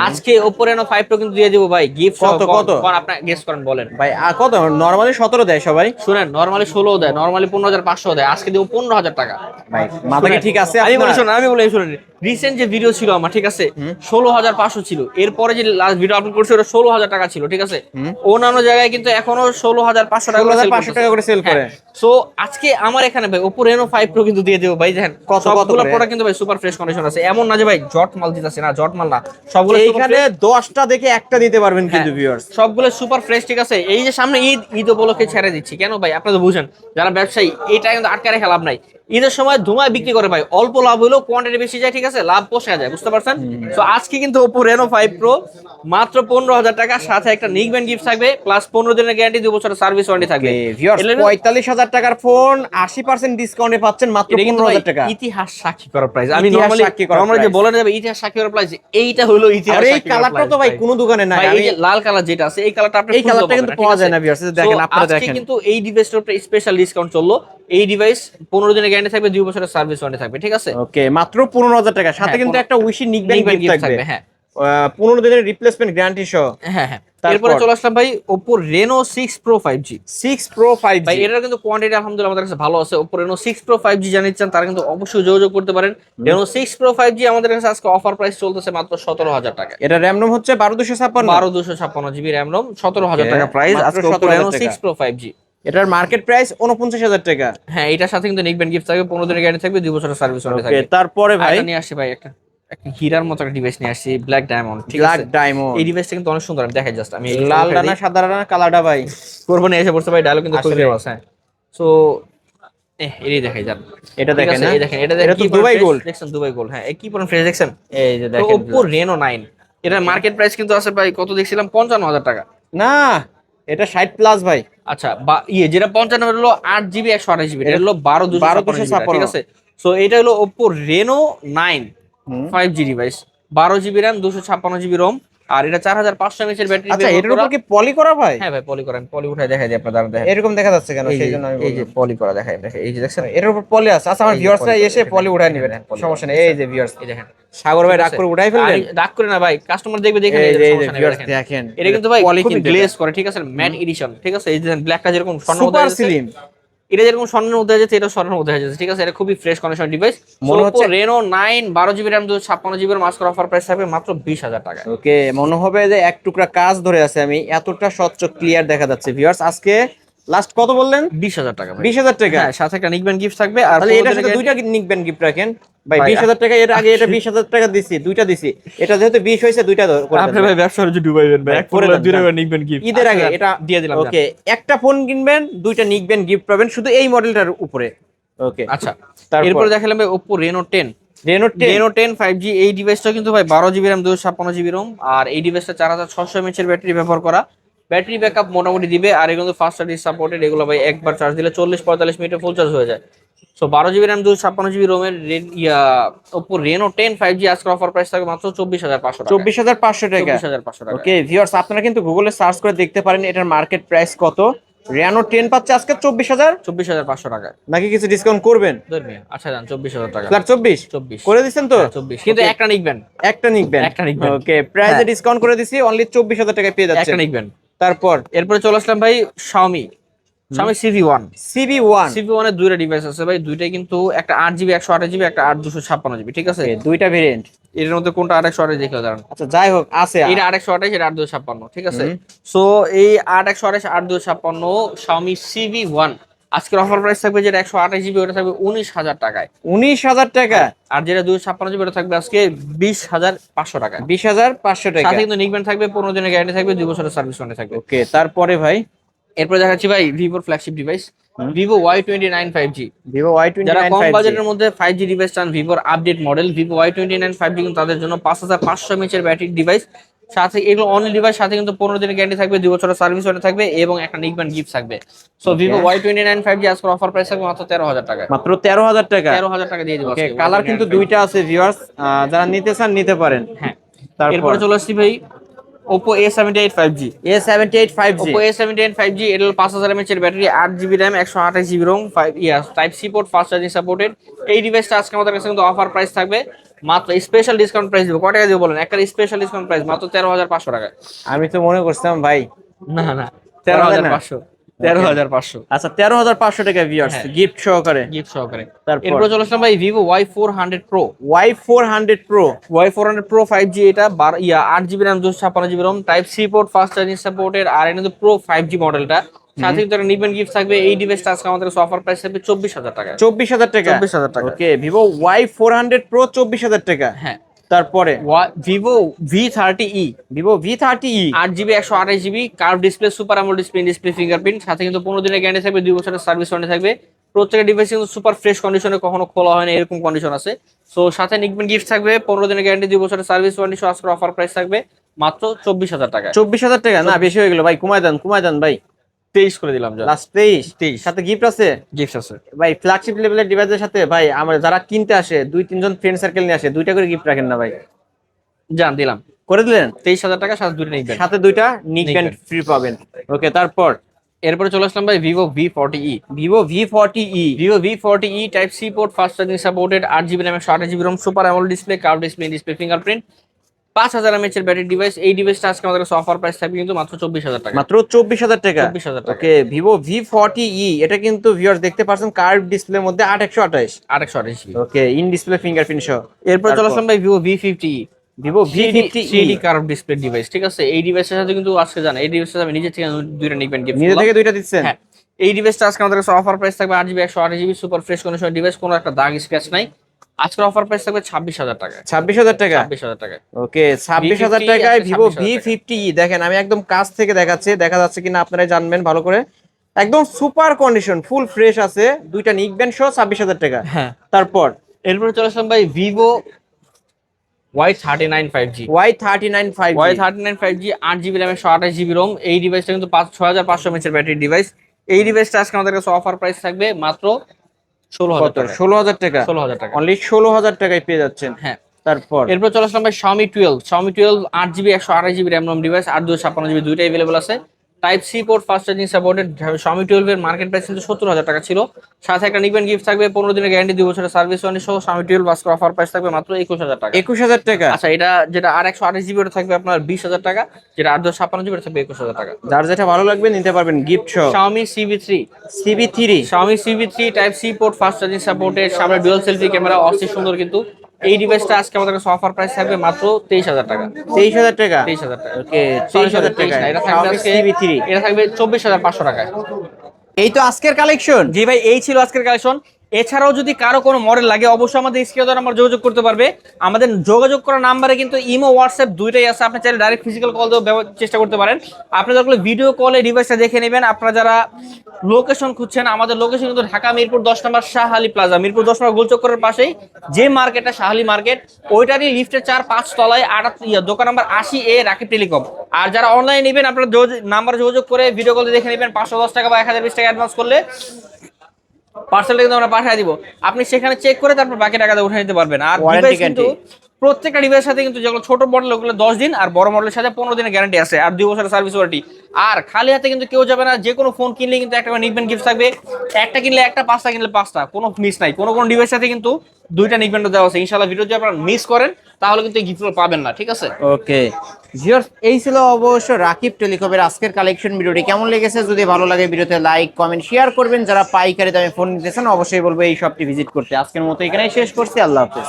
আজকে Oppo Reno 5 Pro কিন্তু দিয়ে দেব ভাই গিফট সহ। কত? কোন আপনি গেস করেন, বলেন ভাই কত? নরমালি 17 দেয় সবাই। শুনেন, নরমালি 16 দেয়, নরমালি 15500 দেয়, আজকে দেব 15000 টাকা। ভাই মাথা কি ঠিক আছে আমি বলি, আপনার? শুনুন, রিসেন্ট যে ভিডিও ছিল আমার, ঠিক আছে, 16500 ছিল। এরপরে যে লাস্ট ভিডিও আপলোড করছি ওটা 16000 টাকা ছিল, ঠিক আছে। অন্যান্য জায়গায় কিন্তু এখনো 16500 টাকা 16500 টাকা করে সেল করে। সো আজকে আমার এখানে ভাই Oppo Reno 5 Pro কিন্তু দিয়ে দেব ভাই। দেখেন সবগুলো করে? প্রোডাক্ট কিন্তু ভাই সুপার ফ্রেশ কন্ডিশন আছে, এমন না যে ভাই জট মাল দিতেছে, না জট মাল না, সবগুলো এইখানে 10টা দেখে একটা দিতে পারবেন কিন্তু ভিউয়ার্স। সবগুলো সুপার ফ্রেশ, ঠিক আছে। এই যে সামনে ঈদ উপলক্ষে ছেড়ে দিচ্ছি কেন ভাই, আপনারা তো বুঝেন, যারা ব্যবসায়ী এটা কিন্তু আটকে রেখে লাভ নাই। ঈদের সময় ধুমায় বিক্রি করে ভাই, অল্প লাভ হলেও কোয়ান্টিটি বেশি যায়, ঠিক আছে, লাভ পোষা যায়, বুঝতে পারছেন। তো আজকে কিন্তু Oppo Reno 5 Pro মাত্র 15000 টাকা, সাথে একটা নিকবেন গিফট থাকবে, প্লাস 15 দিনের গ্যারান্টি, 2 বছরের সার্ভিস ওয়ারেন্টি থাকবে। ভিউয়ার্স 45000 টাকার ফোন 80% ডিসকাউন্টে পাচ্ছেন মাত্র 15000 টাকা। ইতিহাস সাক্ষী করা প্রাইস। আমি ইতিহাস নরমালি সাক্ষী করা যে price। বলে যাবে ইতিহাস সাক্ষী করা প্রাইস, এইটা হলো ইতিহাস আর এই সাক্ষী করা কালারটা তো price ভাই কোনো দোকানে নাই। ভাই, এই আমি যে লাল কালার যেটা আছে, এই কালারটা আপনি এই কালারটা কিন্তু পাওয়া যায় না ভিউয়ার্স, দেখেন আপনারা আজকে দেখেন। কিন্তু এই ডিভাইসটার উপরে স্পেশাল ডিসকাউন্ট চললো। এই ডিভাইস 15 দিনের গ্যারান্টি থাকবে, 2 বছরের সার্ভিস ওয়ারেন্টি থাকবে, ঠিক আছে। ওকে মাত্র 15000 টাকা, সাথে হ্যাঁ, কিন্তু একটা উইশি নিকবেন নিকবেন গিফট gift থাকবে। হ্যাঁ 15 দিনের রিপ্লেসমেন্ট গ্যারান্টি সহ। হ্যাঁ। তারপর? এরপরে চলে আসলাম ভাই Oppo Reno 6 Pro 5G। 6 Pro 5G ভাই এটার কিন্তু কোয়ান্টিটি আলহামদুলিল্লাহ আমাদের কাছে ভালো আছে। Oppo Reno 6 Pro 5G জানিয়েছেন তারা কিন্তু অবশ্যই যোগাযোগ করতে পারেন। Reno 6 Pro 5G আমাদের কাছে আজকে অফার প্রাইস চলতেছে মাত্র 17000 টাকা। এটা RAM ROM হচ্ছে 12256 12256 জিবি RAM ROM, 17000 টাকা প্রাইস মাত্র আজকে Oppo 17,000 Reno টাকা। 6 Pro 5G। এটার মার্কেট প্রাইস 49,000 টাকা। হ্যাঁ, এটার সাথে কিন্তু নিকবেন গিফট থাকবে, 15 দিনের গ্যারান্টি থাকবে, 2 বছরের সার্ভিস ওয়ারেন্টি ওকে, থাকবে। তারপরে ভাই এটা নিয়ে আসছি ভাই একটা একটা হীরার মতো একটা ডিভাইস নিয়ে আসছি, ব্ল্যাক ডায়মন্ড, ঠিক ব্ল্যাক আছে? ডায়মন্ড, এই ডিভাইসটা কিন্তু অনেক সুন্দর, আমি দেখাই জাস্ট, আমি লাল ডানা সাদা ডানা কালারটা ভাই কোরবানি এসে পড়ছে ভাই, ডায়লগ কিন্তু খুব আসলে। ফেমাস। হ্যাঁ, সো এটাই দেখাই যান। এটা ঠিক দেখেন আছে, না, এই দেখেন, এটা এটা তো কি দুবাই গোল্ড দেখছেন, দুবাই গোল্ড। হ্যাঁ, কি পরিমাণ ফ্রেশ দেখছেন। এই যে তো দেখেন Oppo Reno 9, এটার মার্কেট প্রাইস কিন্তু আছে ভাই, কত দেখছিলাম, 55,000 টাকা। না, এটা 60 প্লাস ভাই। আচ্ছা, বা যেটা 55 হলো 8 জিবি 128 জিবি, এটা হলো 12,256 ঠিক আছে? সো এটা হলো Oppo Reno 9 5G device, 12 GB RAM, 256 GB ROM, আর এটা 4500 mAh এর ব্যাটারি। আচ্ছা, এটার উপর কি পলি করা ভাই? হ্যাঁ ভাই, পলি করা, আমি পলি উঠাই দেখাই দিই আপনার, দাঁড়ান দেখেন। এরকম দেখা যাচ্ছে কেন, সেই জন্য আমি এই যে বললাম। পলি করা দেখাই, দেখেন এই যে দেখছেন, এটার উপর পলি আছে। আচ্ছা, আমার এই যে ভিউয়ার্সরা poly এসে করা, পলি উঠায় দেখেন, নেবেন, দেখেন, poly সমস্যা করা। নেই। এই যে ভিউয়ার্স, এই দেখেন, সাগর ভাই রাগ করে উঠাই ফেললেন। রাগ করে না ভাই, কাস্টমার দেখবে, দেখেন এই যে এই যে সমস্যা নেই, ভিউয়ার্স দেখেন। দেখেন, এটা কিন্তু ভাই পলি খুবই কিন্তু গ্লেজ করে, ঠিক আছে, ম্যাট এডিশন, ঠিক আছে? এই যে ব্ল্যাকটা যেরকম স্বর্ণ মতো সুপার হয়ে যাচ্ছে, স্লিম। এটা যেরকম স্বর্ণের মধ্যে হয়ে যাচ্ছে, এটা স্বর্ণের মধ্যে হয়ে যাচ্ছে, ঠিক আছে? এটা খুবই ফ্রেশ কন্ডিশন ডিভাইস, মনে হচ্ছে Reno 9 12 জিবি র্যাম 256 জিবি এর মাস্ক অফার প্রাইস থাকবে মাত্র 20,000 টাকা। ওকে, মনে হবে যে এক টুকরা কাজ ধরে আছে, আমি এতটা স্বচ্ছ ক্লিয়ার দেখা যাচ্ছে। ভিউয়ার্স, আজকে লাস্ট কত বললেন? 20,000 টাকা ভাই। 20,000 টাকা। হ্যাঁ, সাথে একটা নিকবেন গিফট থাকবে, আর তাহলে এটার সাথে দুইটা নিকবেন গিফট রাখেন ভাই। ভাই, 20,000 টাকা, এর আগে এটা 20,000 টাকা দিছি, দুইটা দিছি। এটা যেহেতু 20 হয়েছে, দুইটা করে দেন আপনি ভাই। ভাই ব্যবসা করে ডুবাইবেন ভাই, ভাই, এক করে করে দেন, দুইটা দেন। নিকবেন গিফট ঈদের আগে এটা দিয়ে দিলাম। ওকে, একটা ফোন কিনবেন, দুইটা নিকবেন গিফট পাবেন, শুধু এই মডেলটার উপরে। ওকে, আচ্ছা, তারপর এরপর দেখালাম ভাই Oppo Reno 10 Reno 10 5G। এই ডিভাইসটা কিন্তু ভাই 12 জিবি র্যাম 256 জিবি রোম, আর এই ডিভাইসটা 4600 mAh এর ব্যাটারি ব্যবহার করা, ব্যাটারি ব্যাকআপ মোটামুটি দিবে, আর এগুলো ফাস্ট চার্জ সাপোর্টেড, এগুলো ভাই একবার চার্জ দিলে 40-45 মিনিটে ফুল চার্জ হয়ে যায়। সো 12 জিবি র্যাম 256 জিবি রোমের Oppo Reno 10 5G আজকে অফার প্রাইস থাকবে মাত্র 24,500 টাকা। 24,500 টাকা। 24,500 টাকা। ওকে ভিউয়ার্স, আপনারা কিন্তু গুগলে সার্চ করে দেখতে পারেন এটার মার্কেট প্রাইস কত। Reno 10 পাচ্ছে আজকে 24,000, 24,500 টাকা। নাকি কিছু ডিসকাউন্ট করবেন? ধরবেন, আচ্ছা জান, 24,000 টাকা। ফ্ল্যাট 24 করে দিচ্ছেন তো? 24, কিন্তু একটা নিকবেন, একটা নিকবেন, একটা নিকবেন। ওকে, প্রাইসে হ্যাঁ। ডিসকাউন্ট করে দিছি, অনলি 24,000 টাকায় পেয়ে যাচ্ছেন। একটা নিকবেন। তারপর এরপরে চলে আসলাম ভাই Xiaomi CV1। CV1 CV1 এর দুইটা ডিভাইস আছে ভাই, দুইটাই কিন্তু একটা 8 জিবি 128 জিবি, একটা 8 256 জিবি, ঠিক আছে? দুইটা ভেরিয়েন্ট। এর মধ্যে কোনটা 828 দেখে দাঁড়ান। আচ্ছা, যাই হোক, আছে এটা 828, এটা 8 256, ঠিক আছে? সো এই 8 128 8 256 Xiaomi CV1 আজকের অফার প্রাইস থাকবে, যেটা 128 জিবি ওটা থাকবে 19,000 টাকায়। 19,000 টাকা। আর যেটা 256 জিবি ওটা থাকবে আজকে 20,500 টাকায়। 20,500 টাকা। সাথে কিন্তু নিকবেন থাকবে, 15 দিনের গ্যারান্টি থাকবে, 2 বছরের সার্ভিস ওয়ারেন্টি থাকবে। ওকে, তারপরে ভাই এরপর দেখাচ্ছি ভাই ভিভোর flagship device Vivo Y29 5G। Vivo Y29 যারা কম 5G। বাজেটের মধ্যে 5G ডিভাইস চান, ভিভোর update model Vivo Y29 5G কিন্তু তাদের জন্য 5500 mAh এর ব্যাটারি ডিভাইস, সাথে এগুলো অনলি ডিভাইস, সাথে কিন্তু 15 দিনের গ্যারান্টি থাকবে, 2 বছরের সার্ভিস ওয়ারেন্টি থাকবে, এবং একটা নিকবেন গিফট থাকবে। সো Vivo Y29 5G আজকের অফার প্রাইস থাকবে মাত্র 13,000 টাকা। মাত্র 13,000 টাকা। 13,000 টাকা দিয়ে দিব ওকে, আজকে। কালার কিন্তু দুইটা আছে ভিউয়ার্স, যারা নিতে চান নিতে পারেন। হ্যাঁ, তারপর এরপরে চলে আসছি ভাই Oppo A78 5G। A78 5G। Oppo A78 5G, এটা হলো 5000 mAh এর battery, 8 GB RAM 128 GB ROM, 5 years type C port, fast charging supported. এই ডিভাইসটা আজকে আমাদের কাছে কিন্তু অফার প্রাইস থাকবে মাত্র, স্পেশাল ডিসকাউন্ট প্রাইস দিব। কত টাকা দিব বলেন? একটা স্পেশাল ডিসকাউন্ট প্রাইস মাত্র 13,500 টাকা। আমি তো মনে করছিলাম ভাই, না না, 13,500, 13,500। আচ্ছা, 13,500 টাকা ভিউয়ার্স, হ্যাঁ। গিফট সহকারে। গিফট সহকারে। তারপর এরপর চলে আসলাম ভাই Vivo Y400 Pro। Y400 Pro। Y400 Pro 5G, এটা 8 GB RAM 256 GB ROM, type C port, fast charging supported, আর এটা কিন্তু Pro 5G মডেলটা, সাথে কিন্তু একটা নিকবেন গিফট থাকবে। এই ডিভাইসটা আজকে আমাদের অফার প্রাইস থাকবে 24,000 টাকা। 24,000 টাকা। 24,000 টাকা। ওকে, Vivo Y400 Pro 24,000 টাকা। হ্যাঁ, তারপরে Vivo V30e, Vivo V30e 8 GB 128 GB, curve display, super AMOLED display, display fingerprint, সাথে কিন্তু 15 দিনের গ্যারান্টি থাকবে, 2 বছরের সার্ভিস ওয়ারেন্টি থাকবে। প্রত্যেকটা ডিভাইস কিন্তু সুপার ফ্রেশ কন্ডিশনে, কখনো খোলা হয় না এরকম কন্ডিশন আছে। সো সাথে নিকবেন গিফট থাকবে, 15 দিনের গ্যারান্টি, 2 বছরের সার্ভিস ওয়ারেন্টি। সো আজকের অফার প্রাইস থাকবে মাত্র 24,000 টাকা। 24,000 টাকা না, বেশি হয়ে গেল ভাই, কমায় দেন ভাই। 23 করে দিলাম, লাস্ট 23 সাথে গিফট আছে। গিফট আছে ভাই, ফ্ল্যাগশিপ লেভেলের ডিভাইসের সাথে ভাই, আমরা যারা কিনতে আসে 2-3 জন ফ্রেন্ড সার্কেল নিয়ে আসে, দুইটা করে গিফট রাখেন না ভাই? জান দিলাম, করে দিলেন। 23,000 টাকা, সাথে দুটো নিকবেন, সাথে দুইটা নিকবেন ফ্রি পাবেন। ওকে, তারপর এরপরে চলে আসলাম ভাই Vivo V40e। Vivo V40e Vivo V40e type C port, fast charging supported, 8 GB RAM 128 GB ROM, super AMOLED display, curve display, display fingerprint, 5000 mAh এর ব্যাটারি ডিভাইস। এই ডিভাইসটা আজকে আমাদের কাছে অফার প্রাইস থাকবে কিন্তু মাত্র 24,000 টাকা। মাত্র 24,000 টাকা। 24,000 টাকা। ওকে, Vivo V40e, এটা কিন্তু ভিউয়ার্স দেখতে পাচ্ছেন কার্ভ ডিসপ্লের মধ্যে 8/128। 828 GB. Okay, in display fingerprint সহ। এরপর চলে আসলাম ভাই Vivo V50e। Vivo V50e 3D curve display device, ঠিক আছে? এই ডিভাইসের সাথে কিন্তু আজকে জানেন, এই ডিভাইসের সাথে আমি নিজে থেকে দুইটা নিকবেন গিফট নিজে থেকে দুইটা দিচ্ছেন। হ্যাঁ, এই ডিভাইসটা আজকে আমাদের কাছে অফার প্রাইস থাকবে 8GB 128GB super fresh condition device, কোনো একটা দাগ স্ক্র্যাচ নাই। আজকের অফার প্রাইস থাকবে 26,000 টাকায়। 26,000 টাকা? 26,000 টাকায়। ওকে, 26,000 টাকায় ভিভো 26,000 V50 দেখেন, আমি একদম কাছ থেকে দেখাচ্ছি, দেখা যাচ্ছে কিনা আপনারা জানবেন ভালো করে। একদম সুপার কন্ডিশন, ফুল ফ্রেশ আছে, দুইটা নিক ব্যান্ড সহ 26,000 টাকা। হ্যাঁ, তারপর এরপরে চলে আসলাম ভাই Vivo Y39 5G। Y39 5G, Y39 5G 8GB RAM 128GB Rome. এই ডিভাইসটা কিন্তু 6500 mAh এর ব্যাটারি ডিভাইস। এই ডিভাইসটা আজকে আমাদের কাছে অফার প্রাইস থাকবে মাত্র 16,000 টাকা। 16,000 টাকা? 16,000 টাকা, অনলি 16,000 টাকায় পেয়ে যাচ্ছেন। হ্যাঁ। তারপর এরপর চলে আসলাম ভাই Xiaomi 12 8GB 128GB RAM ROM device, 8/256GB দুইটাই अवेलेबल আছে। Type C port, fast charging supported. Xiaomi 12 এর মার্কেট প্রাইস কিন্তু 70,000 টাকা ছিল। সাথে একটা নিবেন গিফট থাকবে, 15 দিনের গ্যারান্টি, 2 বছরের সার্ভিস ওয়ারেন্টি সহ। Xiaomi 12 আজকে অফার প্রাইস থাকবে মাত্র 21,000 টাকা। 21,000 টাকা? আচ্ছা, এটা যেটা আর 128GB ওটা থাকবে আপনার 20,000 টাকা, যেটা 8/256GB ওটা থাকবে 21,000 টাকা। যার যেটা ভালো লাগবে নিতে পারবেন গিফট সহ। Xiaomi CV3 type C port, fast charging supported, সামনে ডুয়াল সেলফি ক্যামেরা, অস্থির সুন্দর কিন্তু। এই ডিভাইসটা আজকে আমাদের কাছে অফার প্রাইস থাকবে মাত্র 23,000 টাকা। 23,000 টাকা? 23,000 টাকা। ওকে, 23,000 টাকা। এটা থাকবে Xiaomi আজকে, CV3 এটা থাকবে 24,500 টাকায়। এই তো আজকের কালেকশন। জি ভাই, এই ছিল আজকের কালেকশন। এছাড়াও যদি কারো কোনো মডেল লাগে অবশ্যই আমাদের স্ক্রিনে নাম্বার যোগাযোগ করতে পারবে। আমাদের যোগাযোগ করার নাম্বারে কিন্তু ইমো হোয়াটসঅ্যাপ দুইটাই আছে, আপনি চাইলে ডাইরেক্ট ফিজিক্যাল কল দিয়েও চেষ্টা করতে পারেন। আপনি যখন ভিডিও কলে ডিভাইসটা দেখে নেবেন। আপনারা যারা লোকেশন খুঁজছেন, আমাদের লোকেশন কিন্তু ঢাকা মিরপুর 10 নম্বর শাহালি প্লাজা, মিরপুর 10 নম্বর গোলচক্করের পাশেই যে মার্কেটটা শাহালি মার্কেট, ওইটারই লিফটের 4-5 তলায় দোকান নাম্বার 80A রাকিব টেলিকম। আর যারা অনলাইনে নেবেন আপনারা নাম্বারে যোগাযোগ করে ভিডিও কলে দেখে নেবেন। 510 টাকা বা 1020 টাকা অ্যাডভান্স করলে পার্সেলটা কিন্তু আমরা পাঠিয়ে দিব। আপনি সেখানে চেক করে তারপর বাকি টাকাটা উঠে নিতে পারবেন। আর ডিভাইস কিন্তু প্রত্যেকটা ডিভাইসের সাথে কিন্তু যেগুলো ছোট মডেল ওগুলো 10 দিন, আর বড় মডেলের সাথে 15 দিনের গ্যারান্টি আছে, আর 2 বছরের সার্ভিস ওয়ারেন্টি। আর খালি হাতে কিন্তু কেউ যাবে না। যে কোনো ফোন কিনলে কিন্তু একটা করে নিকবেন্ড গিফট থাকবে। একটা কিনলে একটা, 5টা কিনলে 5টা, কোনো মিস নাই। কোনো ডিভাইসের সাথে কিন্তু 2টা নিকবেন্ড দেওয়া আছে। ইনশাআল্লাহ ভিডিও যদি আপনারা মিস করেন তাহলে কিন্তু এই গিফটগুলো পাবেন না, ঠিক আছে? ওকে ভিউয়ার্স, এই ছিল অবশ্য রাকিব টেলিকমের আজকের কালেকশন। ভিডিওটি কেমন লেগেছে যদি ভালো লাগে ভিডিওতে লাইক কমেন্ট শেয়ার করবেন। যারা পাইকারি দামে ফোন নিতেছেন অবশ্যই বলবো এই শপটি ভিজিট করতে। আজকের মতো এখানেই শেষ করছি, আল্লাহ হাফেজ।